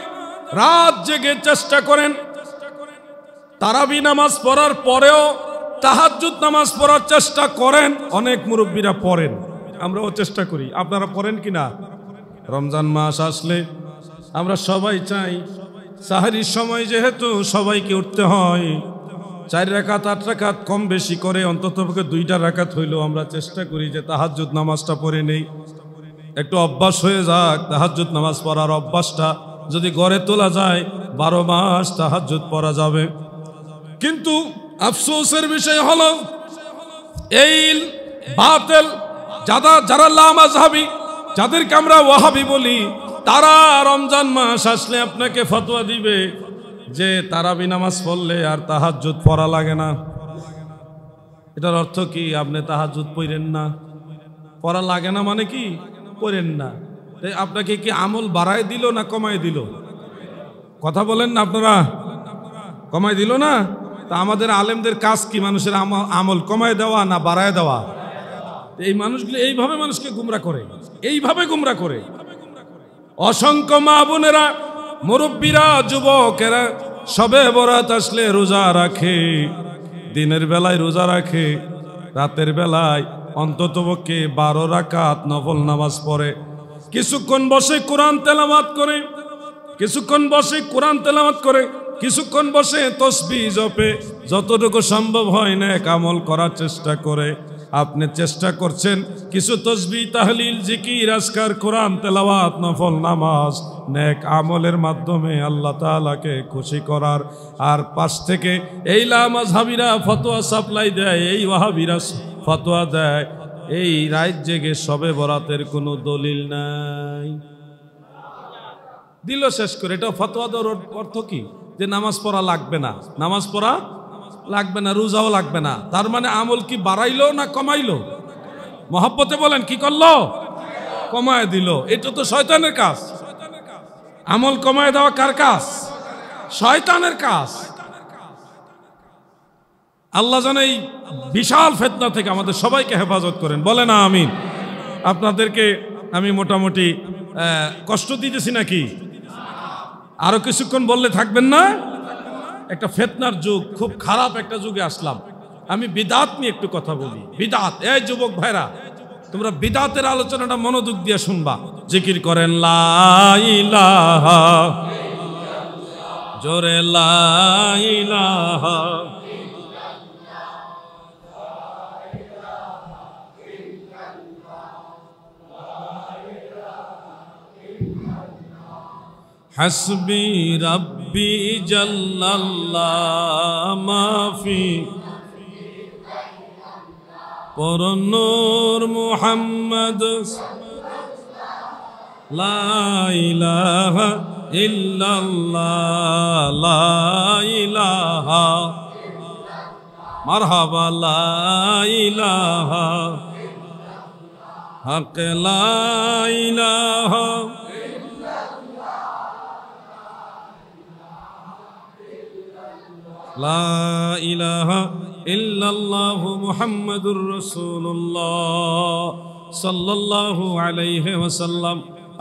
রাত জেগে চেষ্টা করেন। তারাবি নামাজ পড়ার পরেও তাহাজ্জুদ নামাজ পড়ার চেষ্টা করেন। অনেক মুরব্বীরা পড়েন, আমরাও চেষ্টা করি। আপনারা পড়েন কিনা? রমজান মাস আসলে আমরা সবাই চাই, সাহারির সময় যেহেতু সবাইকে উঠতে হয়, 4 রাকাত 8 রাকাত কম বেশি করে অন্তত 2টা রাকাত হইলেও আমরা চেষ্টা করি যে তাহাজ্জুদ নামাজটা পড়ে নেই। একটু অভ্যাস হয়ে যাক, তাহাজ্জুদ নামাজ পড়ার অভ্যাসটা যদি গড়ে তোলা যায়, 12 মাস তাহাজ্জুদ পড়া যাবে। কিন্তু আফসোসের বিষয় হলো এই বাতিল যারা লামাযহাবী, যাদেরকে আমরা ওয়াহাবি বলি, তারা রমজান মাস আসলে আপনাকে ফতোয়া দিবে যে তারাবি নামাজ পড়লে আর তাহাজ্জুদ পড়া লাগে না। এটার অর্থ কি? আপনি তাহাজ্জুদ পড়েন না। পড়া লাগে না মানে কি? পড়েন না। আপনাকে কি আমল বাড়ায় দিল না কমায় দিল? কথা বলেন না আপনারা। কমায় দিল না? তা আমাদের আলেমদের কাজ কি? মানুষের আমল কমায় দেওয়া না বাড়ায় দেওয়া? এই মানুষগুলো এইভাবে মানুষকে গুমরা করে, এইভাবে গুমরা করে। অসংখ্য মা বোনেরা, মুরব্বীরা, যুবকেরা সবে বরাত আসলে রোজা রাখে, দিনের বেলায় রোজা রাখে, রাতের বেলায় অন্ততপক্ষে 12 রাকাত নফল নামাজ পড়ে। কিছুক্ষণ বসে কোরআন তেলাওয়াত করে, কিছুক্ষণ বসে কোরআন তেলাওয়াত করে, কিছুক্ষণ বসে তসবিহ জপে, যতটুকু সম্ভব হয় নেক আমল করার চেষ্টা করে। আপনি চেষ্টা করছেন কিছু তসবিহ, তাহলিল, জিকির, আজকার, কোরআন তেলাওয়াত, নফল নামাজ, নেক আমলের মাধ্যমে আল্লাহ তাআলাকে খুশি করার। আর পাশ থেকে এই লামাযহাবীরা ফতোয়া সাপ্লাই দেয়, এই ওয়াহাবীরা ফতোয়া দেয় এই রাত জেগে শবে বরাতের কোনো দলিল নাই। দিল শেষ করে। এটা ফতোয়া দেওয়ার অর্থ কি? যে নামাজ পড়া লাগবে না, নামাজ পড়া লাগবে না, রোজাও লাগবে না। তার মানে আমল কি বাড়াইলো না কমাইলো? মহব্বতে বলেন, কি করলো? কমায় দিল। এটা তো শয়তানের কাজ। আমল কমায় দেওয়া কার কাজ? শয়তানের কাজ। আল্লাহ যেন এই বিশাল ফিতনা থেকে আমাদের সবাইকে হেফাজত করেন, বলে না আমিন। আপনাদেরকে আমি মোটামুটি কষ্ট দিতেছি নাকি? আরো কিছুক্ষণ বললে থাকবেন না? একটা ফিতনার যুগ, খুব খারাপ একটা যুগে আসলাম। আমি বিদাত নিয়ে একটু কথা বলি। বিদাত, এই যুবক ভাইরা, তোমরা বিদাতের আলোচনাটা মনোযোগ দিয়ে শুনবা। জিকির করেন লা ইলাহা, জোরে লা ইলাহা, হাসবি রাব্বি জাল্লাল্লাহ মাফি, পরনূর মুহাম্মদ, লা ইলাহা ইল্লাল্লাহ, লা ইলাহা, মারহাবা, লা ইলাহা, হক, লা ইলাহা, লা ইলাহা ইল্লাল্লাহু মুহাম্মাদুর রাসূলুল্লাহ সাল্লাল্লাহু আলাইহি ওয়াসাল্লাম।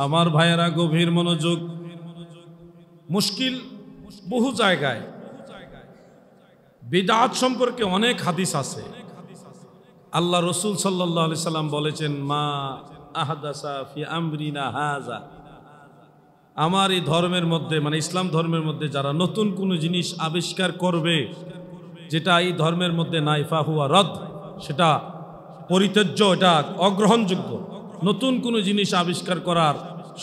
আমার ভাইয়েরা গভীর মনোযোগ। মুশকিল বহু জায়গায়, বিদআত সম্পর্কে অনেক হাদিস আছে। আল্লাহ রসুল সাল্লাল্লাহু আলাইহি সাল্লাম বলেছেন, মা আহদাসা ফি আমরিনা হাযা, আমার এই ধর্মের মধ্যে মানে ইসলাম ধর্মের মধ্যে যারা নতুন কোনো জিনিস আবিষ্কার করবে যেটা এই ধর্মের মধ্যে নাই, ফাহুয়া রদ, সেটা পরিত্যাজ্য, এটা অগ্রহণযোগ্য। নতুন কোনো জিনিস আবিষ্কার করার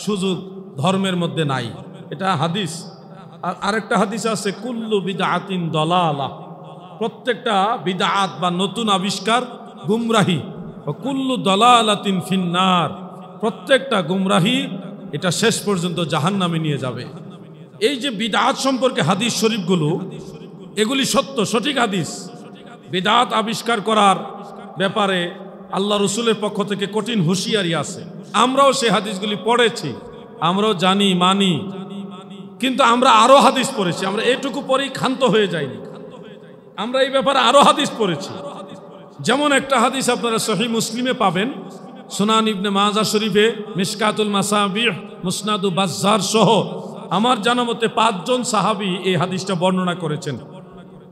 সুযোগ ধর্মের মধ্যে নাই, এটা হাদিস। আর আরেকটা হাদিস আছে, কুল্লু বিদআতিন দালালাহ, প্রত্যেকটা বিদআত বা নতুন আবিষ্কার গুমরাহি, কুল্লু দালালাতিন ফিন্নার, প্রত্যেকটা গুমরাহি এটা শেষ পর্যন্ত জাহান্নামে নিয়ে যাবে। এই যে বিদআত সম্পর্কে হাদিস শরীফগুলো, এগুলি সত্য সঠিক হাদিস। বিদআত আবিষ্কার করার ব্যাপারে আল্লাহ রসুলের পক্ষ থেকে কঠিন হুঁশিয়ারি আছে। আমরাও সেই হাদিসগুলি পড়েছি, আমরাও জানি মানি, কিন্তু আমরা আরো হাদিস পড়েছি। আমরা এটুকু পরেই ক্ষান্ত হয়ে যাইনি, আমরা এই ব্যাপারে আরো হাদিস পড়েছি। যেমন একটা হাদিস আপনারা সহিহ মুসলিমে পাবেন, সুনান ইবনে মাজাহ শরীফে, মিশকাতুল মাসাবিহ, মুসনাদু বাজ্জার সহ আমার জানা মতে 5 জন সাহাবী এই হাদিসটা বর্ণনা করেছেন।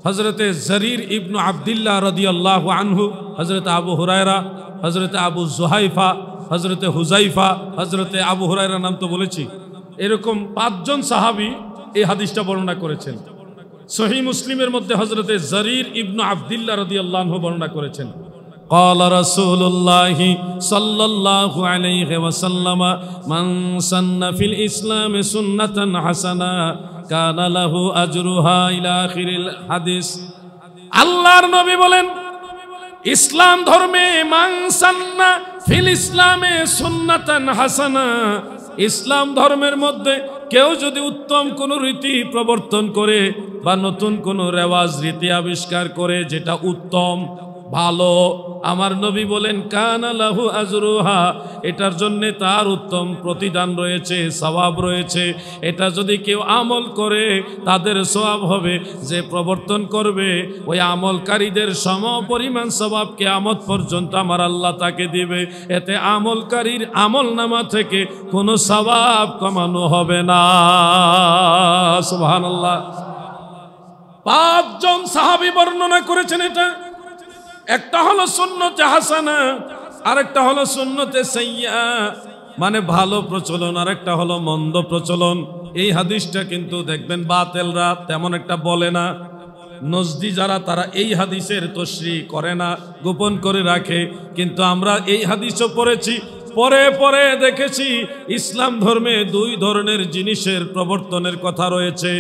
হযরতে জারির ইবনু আব্দুল্লাহ রাদিয়াল্লাহু আনহু, হযরতে আবু হুরায়রা, হযরতে আবু জুহাইফা, হযরতে হুজাইফা, হযরতে আবু হুরায়রা নাম তো বলেছি, এরকম 5 জন সাহাবী এই হাদিসটা বর্ণনা করেছেন। সহিহ মুসলিমের মধ্যে হযরতে জারির ইবনু আব্দুল্লাহ রাদিয়াল্লাহু আনহু বর্ণনা করেছেন, قال رسول الله صلى الله عليه وسلم من سن في الإسلام سنة حسنة كان له أجرها إلى آخر الحديث। আল্লাহর নবী বলেন, ইসলাম ধর্মে মান সান্না ফিল ইসলামে সুন্নাতান হাসানা, ইসলাম ধর্মের মধ্যে কেউ যদি উত্তম কোন রীতি প্রবর্তন করে বা নতুন কোন রেওয়াজ রীতি আবিষ্কার করে যেটা উত্তম ভালো, আমার নবী বলেন কানা লাহু আজরুহা, এটার জন্য তার উত্তম প্রতিদান রয়েছে, সওয়াব রয়েছে। এটা যদি কেউ আমল করে তাদের সওয়াব হবে, যে প্রবর্তন করবে ওই আমলকারীদের সম পরিমাণ সওয়াব কিয়ামত পর্যন্ত আমার আল্লাহ তাকে দিবে। এতে আমলকারীর আমলনামা থেকে কোনো সওয়াব কমানো হবে না। সুবহানাল্লাহ। 5 জন সাহাবী বর্ণনা করেছেন এটা। একটা হলো সুন্নতে হাসানা, আরেকটা হলো সুন্নতে সাইয়্যা, মানে ভালো প্রচলন, আরেকটা হলো মন্দ প্রচলন। এই হাদিসটা কিন্তু দেখবেন বাতিলরা তেমন একটা বলে না, নজদি যারা তারা এই হাদিসের তশরিহ করে না, গোপন করে রাখে। কিন্তু আমরা এই হাদিসও পড়েছি, পরে পরে দেখেছি ইসলাম ধর্মে 2 ধরনের জিনিসের প্রবর্তনের কথা রয়েছে।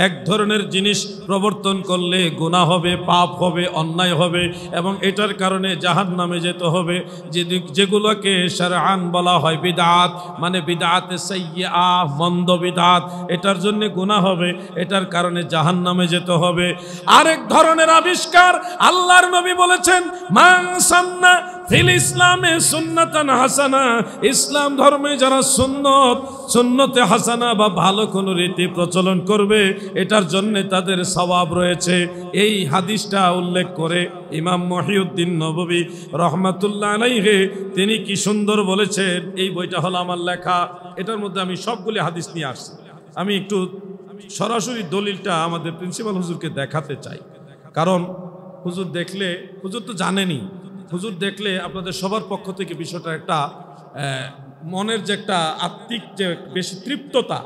এক ধরনের জিনিস প্রবর্তন করলে গুনাহ হবে, পাপ হবে, অন্যায় হবে এবং এটার কারণে জাহান্নামে যেতে হবে। যেগুলোকে শারআন বলা হয় বিদআত, মানে বিদআতে সাইয়্যা, মন্দ বিদআত, এটার জন্য গুনাহ হবে, এটার কারণে জাহান্নামে যেতে হবে। আরেক ধরনের আবিষ্কার আল্লাহর নবী বলেছেন, মান সান্না ফিল ইসলামে সুন্নাতান হাসানা, ইসলাম ধর্মে যারা সুন্নতে হাসানা বা ভালো কোন রীতি প্রচলন করবে এটার জন্য তাদের সওয়াব রয়েছে। এই হাদিসটা উল্লেখ করে ইমাম মহিউদ্দিন নববী রহমাতুল্লাহ আলাইহি তিনি কি সুন্দর বলেছেন। এই বইটা হলো আমার লেখা, এটার মধ্যে আমি সবগুলি হাদিস নিয়ে আসছি। আমি একটু সরাসরি দলিলটা আমাদের প্রিন্সিপাল হুজুরকে দেখাতে চাই, কারণ হুজুর দেখলে, হুজুর তো জানেনই, হুজুর দেখলে আপনাদের সবার পক্ষ থেকে বিষয়টা একটা মনের যে একটা আত্মিক যে বেশি তৃপ্ততা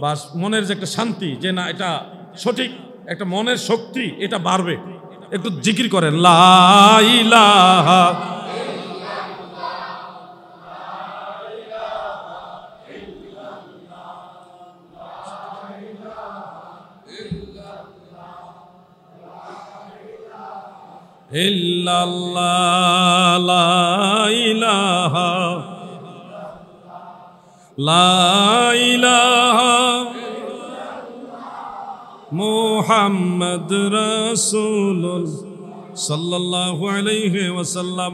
বা মনের যে একটা শান্তি, যে না এটা সঠিক, একটা মনের শক্তি এটা বাড়বে। একটু জিকির করেন লা ইলাহা ইল্লাল্লাহ, লা ইলাহা, লা ইলাহা মুহাম্মদ রাসূলুল্লাহ সাল্লাল্লাহু আলাইহি ওয়াসাল্লাম।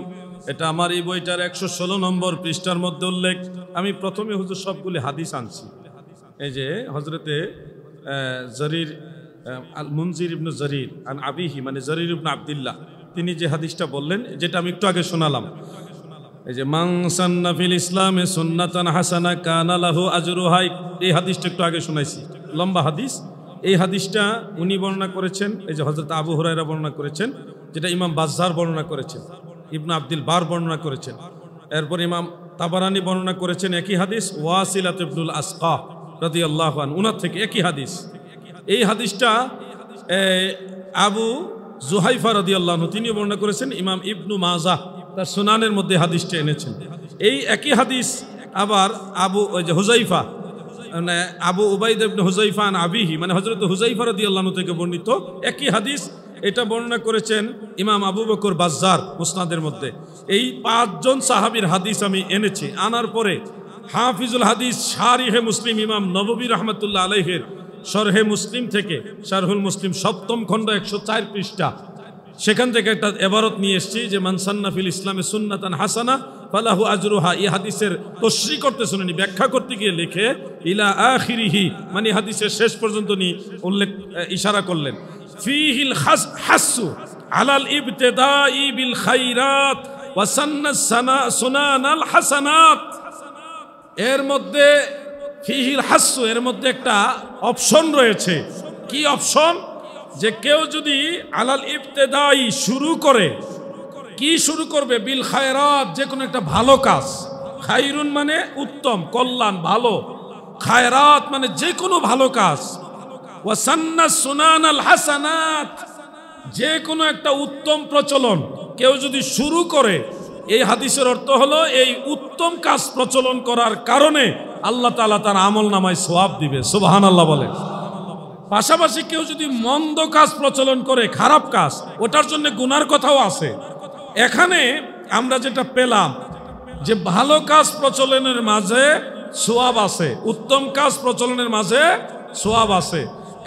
এটা আমার এই বইটার 116 নম্বর পৃষ্ঠার মধ্যে উল্লেখ। আমি প্রথমে হুজুর সবগুলি হাদিস আনছি। এই যে হযরতে জারির আল মুনজির ইবনে জারির আন আবিহি, মানে জারির ইবনে আব্দুল্লাহ, তিনি যে হাদিসটা বললেন যেটা আমি একটু আগে শোনালাম, এই যে মান সান্না ফিল ইসলামে সুন্নাতান হাসানা কানা লাহু আজরুহা, এই হাদিসটা একটু আগে শোনাইছি, লম্বা হাদিস। এই হাদিসটা উনি বর্ণনা করেছেন, এই যে হযরত আবু হুরায়রা বর্ণনা করেছেন, যেটা ইমাম বাজ্জার বর্ণনা করেছেন, ইবনে আব্দুল বার বর্ণনা করেছেন, এরপর ইমাম তাবারানি বর্ণনা করেছেন একই হাদিস, ওয়াসিলা ইবনুল আসকা রাদিয়াল্লাহু আনহু উনার থেকে একই হাদিস। এই হাদিসটা আবু জুহাইফা রাদিয়াল্লাহু আনহু তিনি বর্ণনা করেছেন, ইমাম ইবনু মাজাহ তার সুনানের মধ্যে হাদিসটা এনেছেন। এই একই হাদিস আবার আবু হুজাইফা মানে আবু উবাইদ ইবনে হুজাইফা আন আবিহি মানে হযরত হুজাইফা রাদিয়াল্লাহু আনহু থেকে বর্ণিত একই হাদিস, এটা বর্ণনা করেছেন ইমাম আবু বকর বাজ্জার মুসনাদের মধ্যে। এই 5 জন সাহাবীর হাদিস আমি এনেছি। আনার পরে হাফিজুল হাদিস শারিহে মুসলিম ইমাম নববী রাহমাতুল্লাহ আলাইহির শরহে মুসলিম থেকে, শারহুল মুসলিম 7ম খণ্ড 104 পৃষ্ঠা, সেখান থেকে একটা ইবারত নিয়ে এসেছি যে মান সান্না ফিল ইসলামে সুন্নাতান হাসানা ফালাহু আজরুহা। এই হাদিসের তশরিহ করতে শুনেনি, ব্যাখ্যা করতে গিয়ে লিখে ইলা আখিরিহি মানে হাদিসের শেষ পর্যন্ত নিয়ে উল্লেখ ইশারা করলেন, ফিহিল হাসসু আলাল ইবতিদাই বিল খাইরাত ওয়া সান্না সুনানাল হাসানাত। এর মধ্যে ফিহিল হাসসু এর মধ্যে একটা অপশন রয়েছে। কি অপশন? যে কেউ যদি আলাল ইবতিদাই শুরু করে, কি শুরু করবে? বিল খায়রাত যে কোনো একটা ভালো কাজ, খায়রুন মানে উত্তম, কল্যাণ, ভালো, খায়রাত মানে যে কোনো ভালো কাজ, ওয়া সান্না সুনানাল হাসানাত যে কোনো একটা উত্তম প্রচলন কেউ যদি শুরু করে, এই হাদিসের অর্থ হলো এই উত্তম কাজ প্রচলন করার কারণে আল্লাহ তাআলা তার আমলনামায় সওয়াব দিবে। সুবহানাল্লাহ বলেন। পাশাপাশি কেউ যদি মন্দ কাজ প্রচলন করে, খারাপ কাজ, ওটার জন্য গুনার কথাও আছে। এখানে আমরা যেটা পেলাম যে ভালো কাজ প্রচলনের মাঝে সওয়াব আছে, উত্তম কাজ প্রচলনের মাঝে সওয়াব আছে।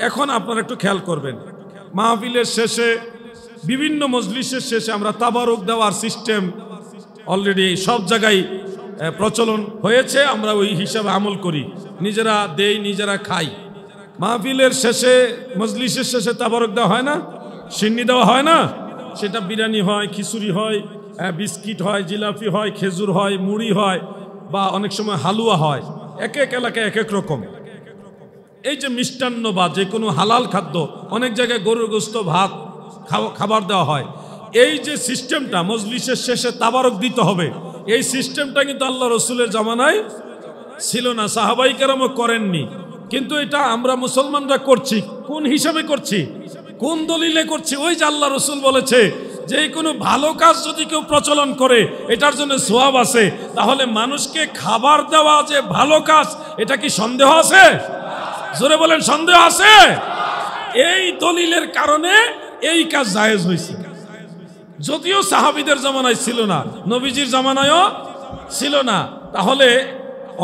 এখন আপনারা একটু খেয়াল করবেন, মাহফিলের শেষে বিভিন্ন মজলিসের শেষে আমরা তাবারুক দেওয়ার সিস্টেম অলরেডি সব জায়গায় প্রচলন হয়েছে, আমরা ওই হিসাবে আমল করি, নিজেরা দেই, নিজেরা খাই। মাহফিলের শেষে মজলিসের শেষে তাবারুক দেওয়া হয় না, সিন্নি দেওয়া হয় না, সেটা বিরিয়ানি হয়, খিচুড়ি হয়, বিস্কিট হয়, জিলাপি হয়, খেজুর হয়, মুড়ি হয়, বা অনেক সময় হালুয়া হয়। এক এক এলাকায় এক এক রকম। এই যে মিষ্টান্ন বা যে কোনো হালাল খাদ্য, অনেক জায়গায় গরুর গোশত, ভাত, খাবার দেওয়া হয়। এই যে সিস্টেমটা মজলিসের শেষে তাবারক দিতে হবে, এই সিস্টেমটা কিন্তু আল্লাহ রসুলের জামানায় ছিল না, সাহাবাই কেরামও করেননি। কিন্তু এটা আমরা মুসলমানরা করছি। কোন হিসাবে করছি? কোন দলিলে করছি? ওই যে আল্লাহ রসুল বলেছে যে কোনো ভালো কাজ যদি কেউ প্রচলন করে এটার জন্য সওয়াব আছে, তাহলে মানুষকে খাবার দেওয়া যে ভালো কাজ, এটা কি সন্দেহ আছে? জোরে বলেন, সন্দেহ আছে? এই দলিলের কারণে এই কাজ জায়েজ হয়েছে। যদিও সাহাবীদের জামানায় ছিল না, নবীজির জামানায়ও ছিল না, তাহলে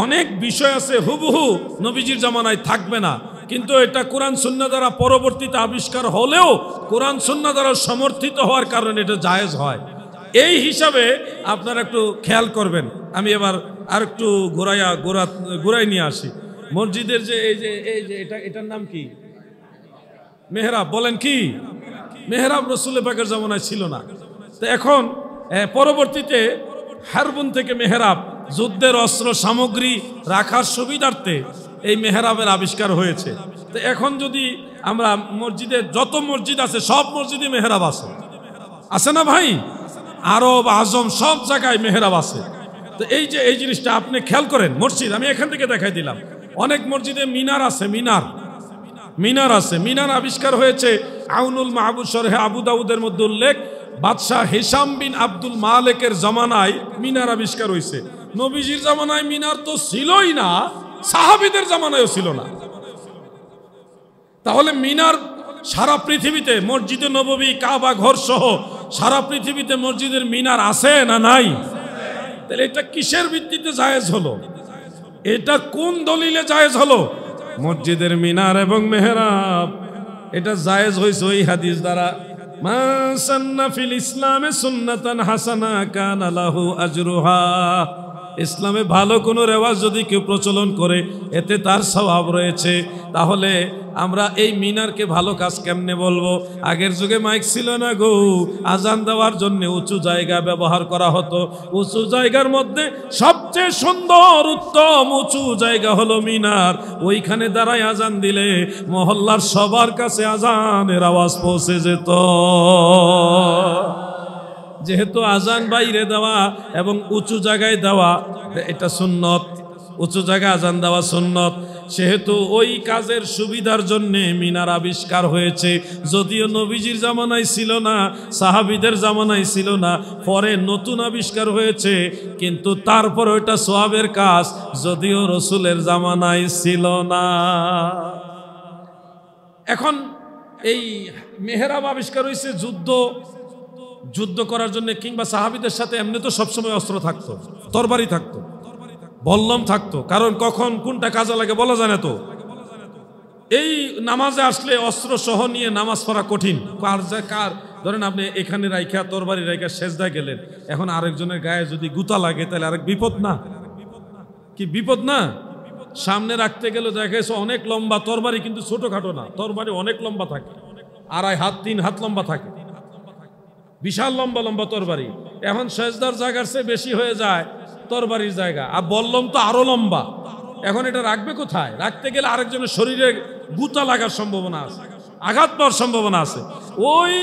অনেক বিষয় আছে হুবহু নবীজির জামানায় থাকবে না, কিন্তু এটা কোরআন সুন্নাহ দ্বারা পরবর্তীতে আবিষ্কার হলেও কোরআন সুন্নাহ দ্বারা সমর্থিত হওয়ার কারণে এটা জায়েজ হয়। এই হিসাবে আপনারা একটু খেয়াল করবেন। আমি এবার আর একটু ঘোরাই নিয়ে আসি। মসজিদের যে এই যে এটার নাম কি? মেহরাব। বলেন কি? মেহরাব রসুল পাকের জামানায় ছিল না। তো এখন পরবর্তীতে হারবুন থেকে মেহরাব, যুদ্ধের অস্ত্র সামগ্রী রাখার সুবিধার্থে এই মেহরাবের আবিষ্কার হয়েছে। তো এখন যদি আমরা মসজিদে, যত মসজিদ আছে সব মসজিদে মেহরাব আছে না ভাই? আরব, আজম সব জায়গায় মেহরাব আছে। তো এই যে এই জিনিসটা আপনি খেয়াল করেন, মসজিদ আমি এখান থেকে দেখাই দিলাম, অনেক মসজিদে মিনার আছে, মিনার আছে। মিনার আবিষ্কার হয়েছে আউনুল মাহবুব শরহে আবু দাউদের মধ্যে উল্লেখ, বাদশাহ হিশাম বিন আব্দুল মালিকের জামানায় মিনার আবিষ্কার হয়েছে। নবীজির জামানায় মিনার তো ছিলই না, সাহাবীদের জামানায়ও ছিল না। তাহলে মিনার সারা পৃথিবীতে, মসজিদে নববী, কাবা ঘর সহ সারা পৃথিবীতে মসজিদের মিনার আছে না নাই? তাহলে এটা কিসের ভিত্তিতে জায়েজ হলো? এটা কোন দলিলে জায়েজ হলো? মসজিদের মিনার এবং মেহরাব এটা জায়েজ হয়েছে ওই হাদিস দ্বারা, মান সান্না ফিল ইসলামে সুন্নাতান হাসানা কানা লাহু আজরুহা। ইসলামে ভালো কোনো রেওয়াজ যদি কেউ প্রচলন করে এতে তার স্বভাব রয়েছে। তাহলে আমরা এই মিনারকে ভালো কাজ কেমনে বলবো? আগের যুগে মাইক ছিল না গো, আজান দেওয়ার জন্য উঁচু জায়গা ব্যবহার করা হতো। উঁচু জায়গার মধ্যে সবচেয়ে সুন্দর উত্তম উঁচু জায়গা হলো মিনার। ওইখানে দাঁড়ায় আজান দিলে মহল্লার সবার কাছে আজানের আওয়াজ পৌঁছে যেত। যেহেতু আজান বাইরে দেওয়া এবং উঁচু জায়গায় দেওয়া এটা সুন্নত, উঁচু জায়গায় আজান দেওয়া সুন্নত, সেহেতু ওই কাজের সুবিধার জন্য মিনার আবিষ্কার হয়েছে। যদিও নবীজির জামানায় ছিল না, সাহাবীদের জামানায় ছিল না, পরে নতুন আবিষ্কার হয়েছে, কিন্তু তারপর ওইটা সওয়াবের কাজ, যদিও রসুলের জামানায় ছিল না। এখন এই মেহরাব আবিষ্কার হয়েছে যুদ্ধ করার জন্য, কিংবা সাহাবীদের সাথে এমনি তো সবসময় অস্ত্র থাকতো, তরবারি থাকতো, বল্লম থাকতো, কারণ কখন কোনটা কাজে লাগে বলা যায় না। তো এই নামাজে আসলে অস্ত্র সহ নিয়ে নামাজ পড়া কঠিন। কার ধরেন আপনি এখানে রাইখা তরবারি রাইখা সেজদায় গেলেন, এখন আরেকজনের গায়ে যদি গুতা লাগে তাহলে আরেক বিপদ না? কি বিপদ না? সামনে রাখতে গেলে দেখা গেছে অনেক লম্বা তরবারি, কিন্তু ছোটখাটো না, তরবারি অনেক লম্বা থাকে, 2.5 হাত 3 হাত লম্বা থাকে, বিশাল লম্বা লম্বা তরবারি। এখন সেজদার জায়গার চেয়ে বেশি হয়ে যায় তরবারির জায়গা, আর বল্লম তো আরো লম্বা। এখন এটা রাখবে কোথায়? রাখতে গেলে আরেকজনের শরীরে গুতা লাগার সম্ভাবনা আছে, আঘাত পাওয়ার সম্ভাবনা আছে। ওই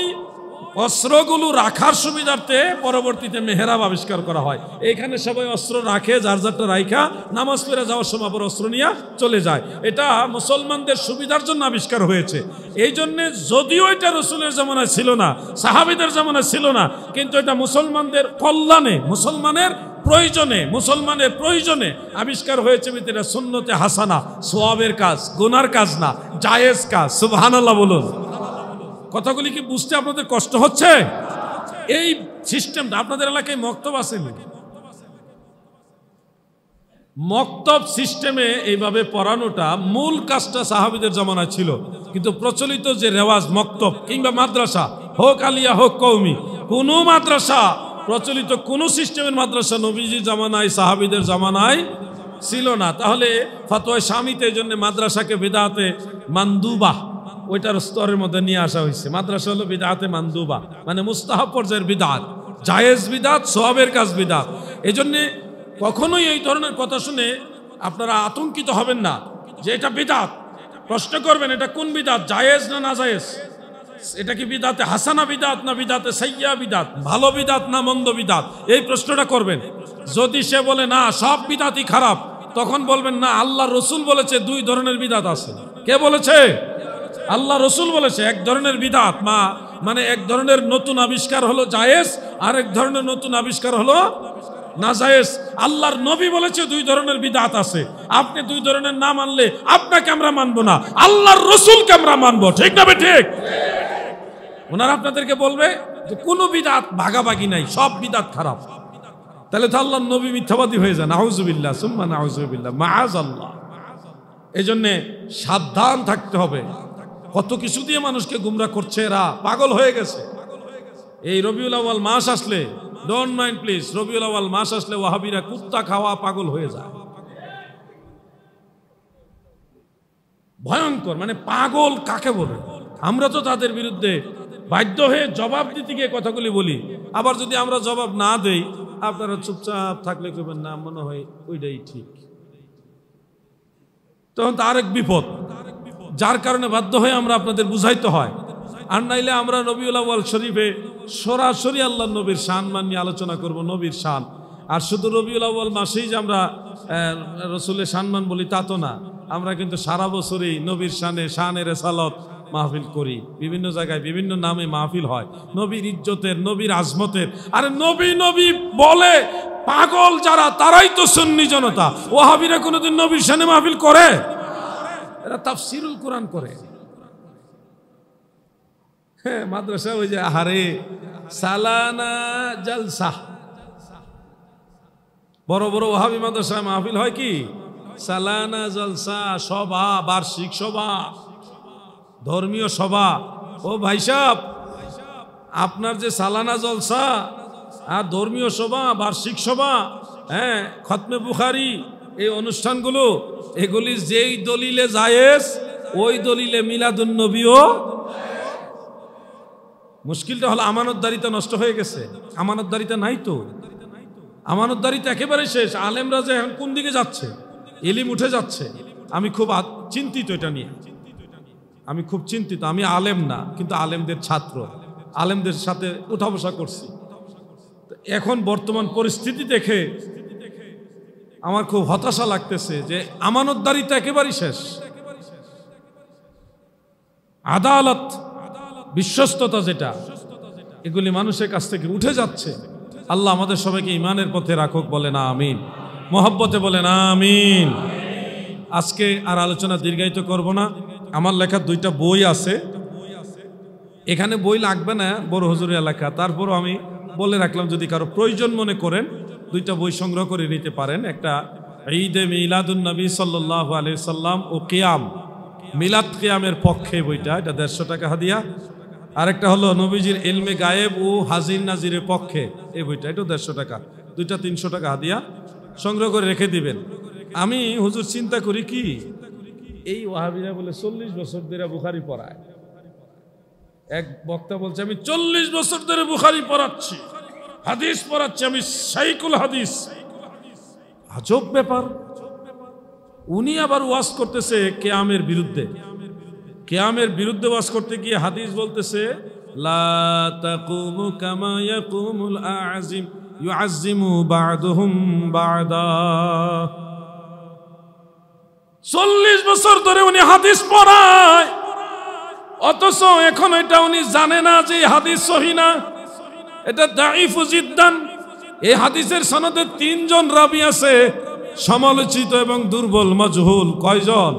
অস্ত্রগুলো রাখার সুবিধার্থে পরবর্তীতে মেহরাব আবিষ্কার করা হয়। এইখানে সবাই অস্ত্র রাখে, যার যারটা রাইখা নামাজ পড়ে যাওয়ার সময় পর অস্ত্র নিয়ে চলে যায়। এটা মুসলমানদের সুবিধার জন্য আবিষ্কার হয়েছে। এই জন্যে যদিও এটা রসুলের জামানায় ছিল না, সাহাবীদের জামানায় ছিল না, কিন্তু এটা মুসলমানদের কল্যাণে, মুসলমানের প্রয়োজনে আবিষ্কার হয়েছে। এটা সুন্নতে হাসানা, সওয়াবের কাজ, গুনার কাজ না, জায়েজ কাজ। সুবহানাল্লাহ বলুন। কথাগুলি কি বুঝতে আপনাদের কষ্ট হচ্ছে? এই সিস্টেমটা আপনাদের এলাকায় মক্তব আসেনি? মক্তব সিস্টেমে এইভাবে পড়ানোটা মূল কাজটা সাহাবীদের জামানায় ছিল, কিন্তু প্রচলিত যে রেওয়াজ মক্তব কিংবা মাদ্রাসা, হোক আলিয়া হোক কওমি, কোন মাদ্রাসা, প্রচলিত কোন সিস্টেমের মাদ্রাসা নবীজির জামানায় সাহাবীদের জামানায় ছিল না। তাহলে ফতোয়া শামিতে এই জন্য মাদ্রাসাকে বিদআতে মানদুবা ওইটার স্তরের মধ্যে নিয়ে আসা হয়েছে। মাদ্রাসা হলো বিদআতে মানদুবা, মানে মুস্তাহাব পর্যায়ের বিদআত, জায়েজ বিদআত, সওয়াবের কাজ বিদআত। এই জন্যে কখনোই এই ধরনের কথা শুনে আপনারা আতঙ্কিত হবেন না যে এটা বিদআত। প্রশ্ন করবেন এটা কোন বিদআত, জায়েজ না নাজায়েজ, এটা কি বিদআতে হাসানা বিদআত না বিদআতে সাইয়্যা বিদআত, ভালো বিদআত না মন্দ বিদআত, এই প্রশ্নটা করবেন। যদি সে বলে না সব বিদআতই খারাপ, তখন বলবেন না আল্লাহ রসুল বলেছে 2 ধরনের বিদআত আছে। কে বলেছে? আল্লাহ রসুল বলেছে। এক ধরনের বিদআত মানে এক ধরনের নতুন আবিষ্কার হলো জায়েজ, আর এক ধরনের নতুন আবিষ্কার হলো নাজায়েজ। আল্লাহর নবী বলেছে 2 ধরনের বিদআত আছে। আপনি 2 ধরনের না মানলে আপনাকে আমরা মানবো না, আল্লাহর রসুলকে আমরা মানবো। ঠিক না ঠিক? ওনারা আপনাদেরকে বলবে যে কোনো বিদআত ভাগাভাগি নাই, সব বিদআত খারাপ। তাহলে তো আল্লাহর নবী মিথ্যাবাদী হয়ে যান। নাউযুবিল্লাহ সুম্মা নাউযুবিল্লাহ, মাআযাল্লাহ। এই জন্যে সাবধান থাকতে হবে। কত কিছু দিয়ে মানুষকে গুমরা করছে, এরা পাগল হয়ে গেছে। এই রবিউল আউয়াল মাস আসলে, don't mind please, Rabiul Awal মাস আসলে ওয়াহাবিরা কুত্তা খাওয়া পাগল হয়ে যায়। ভয়ঙ্কর, মানে পাগল কাকে বলে? আমরা তো তাদের বিরুদ্ধে বাধ্য হয়ে জবাব দিতে গিয়ে কথাগুলি বলি। আবার যদি আমরা জবাব না দেই, আপনারা চুপচাপ থাকলে করবেন না, মনে হয় ওইটাই ঠিক, তখন তো আরেক বিপদ, যার কারণে বাধ্য হয়ে আমরা আপনাদের বুঝাইতে হয়। আর নাইলে আমরা রবিউল আউয়াল শরীফে সরাসরি আল্লাহ নবীর শান নিয়ে আলোচনা করব, নবীর শান। আর শুধু রবিউল আউয়াল মাসেই যে আমরা রসুলের শানমান বলি তা তো না, আমরা কিন্তু সারা বছরই নবীর শানে রেসালত মাহফিল করি। বিভিন্ন জায়গায় বিভিন্ন নামে মাহফিল হয়, নবীর ইজ্জতের, নবীর আজমতের। আরে নবী নবী বলে পাগল যারা, তারাই তো সুন্নি জনতা। ওয়াহাবিরা কোনোদিন নবীর শানে মাহফিল করে? এরা তাফসিরুল কোরআন করে। হ্যাঁ, মাদ্রাসা ওই যে আহারে সালানা জালসা, বড় বড় ওয়াহাবি মাদ্রাসায় মাহফিল হয় কি সালানা জালসা, সভা, বার্ষিক সভা, ধর্মীয় সভা। ও ভাই সাহেব, আপনার যে সালানা জলসা আর ধর্মীয় সভা, বার্ষিক সভা, হ্যাঁ, খতমে বুখারী, এই অনুষ্ঠানগুলো, এগুলি যেই দলিলে জায়েজ ওই দলিলে মিলাদুন নবীও। মুশকিলটা হলো আমানতদারিতা নষ্ট হয়ে গেছে। আমানতদারিতা নাই তো, আমানতদারিতা একেবারে শেষ। আলেমরা যে এখন কোন দিকে যাচ্ছে, ইলম উঠে যাচ্ছে। আমি খুব চিন্তিত এটা নিয়ে, আমি খুব চিন্তিত। আমি আলেম না, কিন্তু আলেমদের ছাত্র, আলেমদের সাথে উঠা বসা করছি। এখন বর্তমান পরিস্থিতি দেখে আমার খুব হতাশা লাগতেছে যে আমানতদারিতা একেবারেই শেষ। আদালত, বিশ্বস্ততা যেটা, এগুলি মানুষের কাছ থেকে উঠে যাচ্ছে। আল্লাহ আমাদের সবাইকে ইমানের পথে রাখুক, বলে না আমিন, মহব্বতে বলে না আমিন। আজকে আর আলোচনা দীর্ঘায়িত করব না। আমার লেখা 2টা বই আছে, এখানে বই লাগবে না, বড় হুজুরের লেখা। তারপরও আমি বলে রাখলাম, যদি কারো প্রয়োজন মনে করেন 2টা বই সংগ্রহ করে নিতে পারেন। একটা ঈদে মিলাদুন নবী সাল্লাল্লাহু আলাইহি সাল্লাম ও কিয়াম, মিলাদ কিয়ামের পক্ষে বইটা, এটা 150 টাকা হাদিয়া। আরেকটা হলো নবীজির ইলমে গায়েব ও হাজির নাজিরের পক্ষে, এই বইটা, এটা 150 টাকা। 2টা 300 টাকা হাদিয়া, সংগ্রহ করে রেখে দিবেন। আমি হুজুর চিন্তা করি কি, এই ওয়াহাবিরা বলে 40 বছর ধরে বুখারী পড়ায়। এক বক্তা বলছে, আমি 40 বছর ধরে বুখারী পড়াচ্ছি, হাদিস পড়াচ্ছি, আমি শাইখুল হাদিস। আজব ব্যাপার। উনি আবার ওয়াজ করতেছে কিয়ামের বিরুদ্ধে। কিয়ামের বিরুদ্ধে ওয়াজ করতে গিয়ে হাদিস বলতেছে, লা তাকুমু কামা ইয়াকুমুল আযিম ইউআযিমু বা'দুহুম বা'দা। 40 বছর ধরে উনি হাদিস পড়ায়, অথচ এখন এটা উনি জানে না যে হাদিস সহিহ না, এটা দাঈফু জিদ্দান। এই হাদিসের সনদে 3 জন রাবী আছে, সমালোচিত এবং দুর্বল, মাজহুল। কয়জন?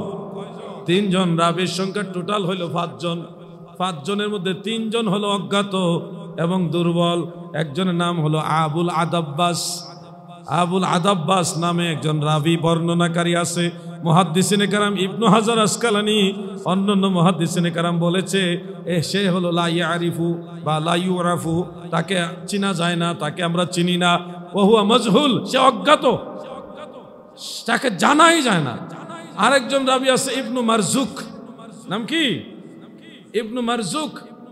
3 জন। রাবীর সংখ্যা টোটাল হলো 5 জন। 5 জনের মধ্যে 3 জন হলো অজ্ঞাত এবং দুর্বল। একজনের নাম হলো আবুল আদাব্বাস। আবুল আদাব্বাস নামে একজন রাবী বর্ণনাকারী আছে। মুহাদ্দিসিনে কেরাম ইবনু হাজার আসকালানি, অন্যান্য মুহাদ্দিসিনে কেরাম বলেছে সে হলো লা ইয়ারিফু বা লা ইউরাফু, তাকে চিনা যায় না, তাকে আমরা চিনি না। ওয়া হুয়া মাজহুল, সে অজ্ঞাত, তাকে জানাই যায় না। আরেকজন রাবী আছে ইবনু মারজুক, নাম কি? ইবনু মারজুক।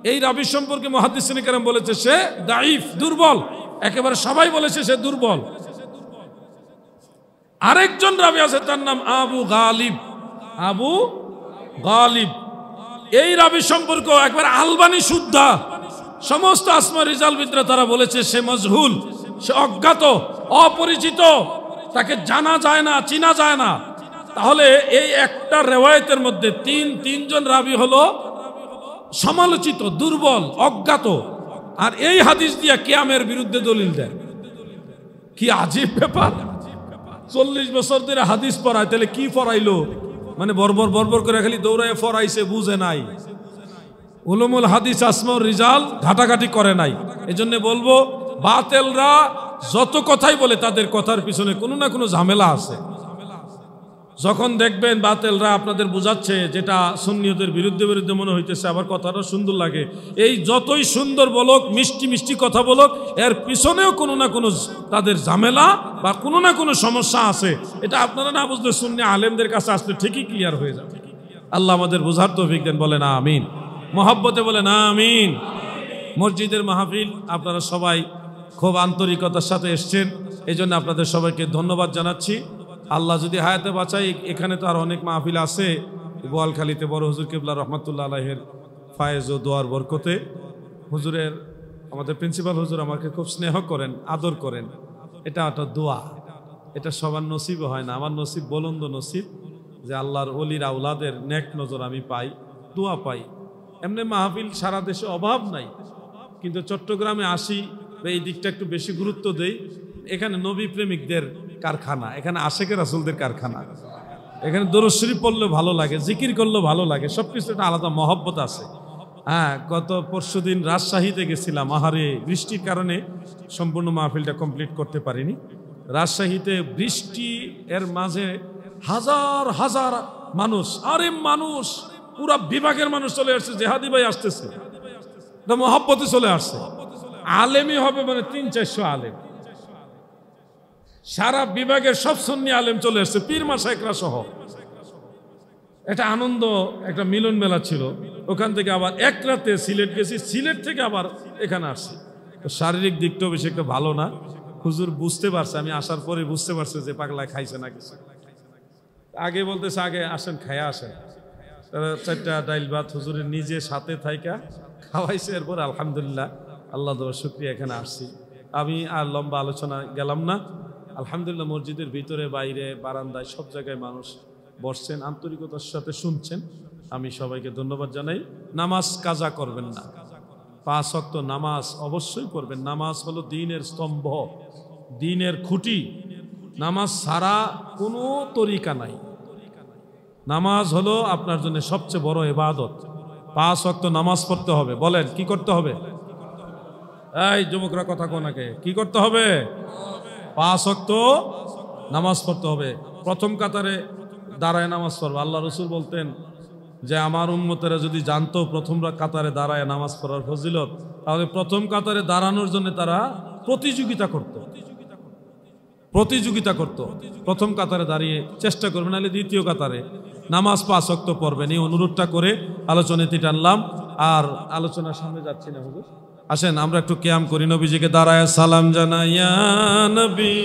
এই রাবী সম্পর্কে মুহাদ্দিসিনে কেরাম বলেছে সে দাঈফ, দুর্বল, একেবারে সবাই বলেছে সে দুর্বল। আরেকজন রাবী আছে, তার নাম আবু গালিব। আবু গালিব, এই রাবী সম্পর্ক একবার আলবানি শুদ্ধা। সমস্ত আসমা রিজালবিদরা তারা বলেছে সে মাজহুল, সে অজ্ঞাত, অপরিচিত, তাকে জানা যায় না, চিনা যায় না। তাহলে এই একটা রিওয়ায়াতের মধ্যে তিন জন রাবী হলো সমালোচিত, দুর্বল, অজ্ঞাত, আর এই হাদিস দিয়া কিয়ামের বিরুদ্ধে দলিল দেয়। কি আজীব ব্যাপার। 40 বছর ধরে হাদিস পড়ায়, তাহলে কি পড়াইলো? মানে বর্বর বর্বর করে খালি দৌড়ায় পড়াইছে, বুঝে নাই। উলুমুল হাদিস আসমাউর রিজাল ঘাটাঘাটি করে নাই। এজন্য বলবো, বাতেলরা যত কথাই বলে তাদের কথার পিছনে কোনো না কোনো ঝামেলা আছে। যখন দেখবেন বাতেলরা আপনাদের বুঝাচ্ছে যেটা সুন্নিয়তের বিরুদ্ধে মনে হইতেছে, আবার কথাটা সুন্দর লাগে, এই যতই সুন্দর বলক, মিষ্টি মিষ্টি কথা বলক, এর পিছনেও কোনো না কোনো তাদের ঝামেলা বা কোনো না কোনো সমস্যা আছে। এটা আপনারা না বুঝলে সুন্নি আলেমদের কাছে আসলে ঠিকই ক্লিয়ার হয়ে যাবে। আল্লাহ আমাদের বোঝার তৌফিক দেন, বলে না আমিন, মহব্বতে বলে না আমিন। মসজিদের মাহফিল আপনারা সবাই খুব আন্তরিকতার সাথে এসছেন, এই জন্য আপনাদের সবাইকে ধন্যবাদ জানাচ্ছি। আল্লাহ যদি হায়াতে বাঁচাই, এখানে তো আর অনেক মাহফিল আছে। বোয়ালখালীতে বড় হুজুর কিবলা রহমাতুল্লাহ আলাইহির ফায়েজ ও দোয়ার বরকতে হুজুরের, আমাদের প্রিন্সিপাল হুজুর আমাকে খুব স্নেহ করেন, আদর করেন। এটা একটা দোয়া, এটা সবার নসিব হয় না। আমার নসিব বলন্দ নসিব যে আল্লাহর ওলির আউলাদের নেক নজর আমি পাই, দোয়া পাই। এমনি মাহফিল সারা দেশে অভাব নাই, কিন্তু চট্টগ্রামে আসি, এই দিকটা একটু বেশি গুরুত্ব দেই। এখানে নবী প্রেমিকদের কারখানা, এখানে আশেকের রাসূলদের কারখানা। এখানে দরুদ শরীফ পড়লে ভালো লাগে, জিকির করলে ভালো লাগে, সবকিছু একটা আলাদা মহব্বত আছে। হ্যাঁ, গত পরশুদিন রাজশাহীতে গেছিলাম। আহারে, বৃষ্টির কারণে সম্পূর্ণ মাহফিলটা কমপ্লিট করতে পারিনি। রাজশাহীতে বৃষ্টি এর মাঝে হাজার হাজার মানুষ, আরে মানুষ, পুরা বিভাগের মানুষ চলে আসছে। জেহাদি ভাই আসতেছে, এটা মহব্বতে চলে আসছে। আলেমই হবে মানে 300-400 আলেম। সারা বিভাগের সব সুন্নি আলেম চলে এসছে, পীর মাশায়েখরা সহ। এটা আনন্দ, একটা মিলন মেলা ছিল। ওখান থেকে আবার এক রাতে সিলেট গেছি, সিলেট থেকে আবার এখানে আসছি। তো শারীরিক দিকটাও বেশি একটা ভালো না। হুজুর বুঝতে পারছে, আমি আসার পরে বুঝতে পারছে যে পাগলা খাইছে না কিছু। আগে বলতেছে আগে আসেন, খায়া আসেন। তারা 4টা ডাইল ভাত হুজুরের নিজে সাথে থাইকা খাওয়াইছে। এরপর আলহামদুলিল্লাহ, আল্লাহ দেওয়ার শুকরিয়া, এখানে আসছি। আমি আর লম্বা আলোচনা গেলাম না। আলহামদুলিল্লাহ, মসজিদের ভিতরে বাইরে বারান্দায় সব জায়গায় মানুষ বসছেন, আন্তরিকতার সাথে শুনছেন। আমি সবাইকে ধন্যবাদ জানাই। নামাজ কাজা করবেন না, 5 ওয়াক্ত নামাজ অবশ্যই পড়বেন। নামাজ হলো দ্বীনের স্তম্ভ, দ্বীনের খুঁটি। নামাজ ছাড়া কোনো তরিকা নাই। নামাজ হলো আপনার জন্য সবচেয়ে বড় ইবাদত। 5 ওয়াক্ত নামাজ পড়তে হবে। বলেন কি করতে হবে? এই যুবকরা কথা কোনাকে, কি করতে হবে? 5 ওয়াক্ত নামাজ পড়তে হবে। প্রথম কাতারে দাঁড়ায় নামাজ পড়বে। আল্লাহ রসুল বলতেন যে আমার উম্মতেরা যদি জানতো প্রথম কাতারে দাঁড়ায় নামাজ পড়ার ফজিলত, তাহলে প্রথম কাতারে দাঁড়ানোর জন্য তারা প্রতিযোগিতা করত। প্রথম কাতারে দাঁড়িয়ে চেষ্টা করবে, নাহলে দ্বিতীয় কাতারে নামাজ 5 ওয়াক্ত পড়বেন। এই অনুরোধটা করে আলোচনাতে টানলাম। আর আলোচনার সামনে যাচ্ছি না হুজুর। আসেন আমরা একটু কিয়াম করি, নবীজিকে দাঁড়ায় সালাম জানাই, ইয়া নবী।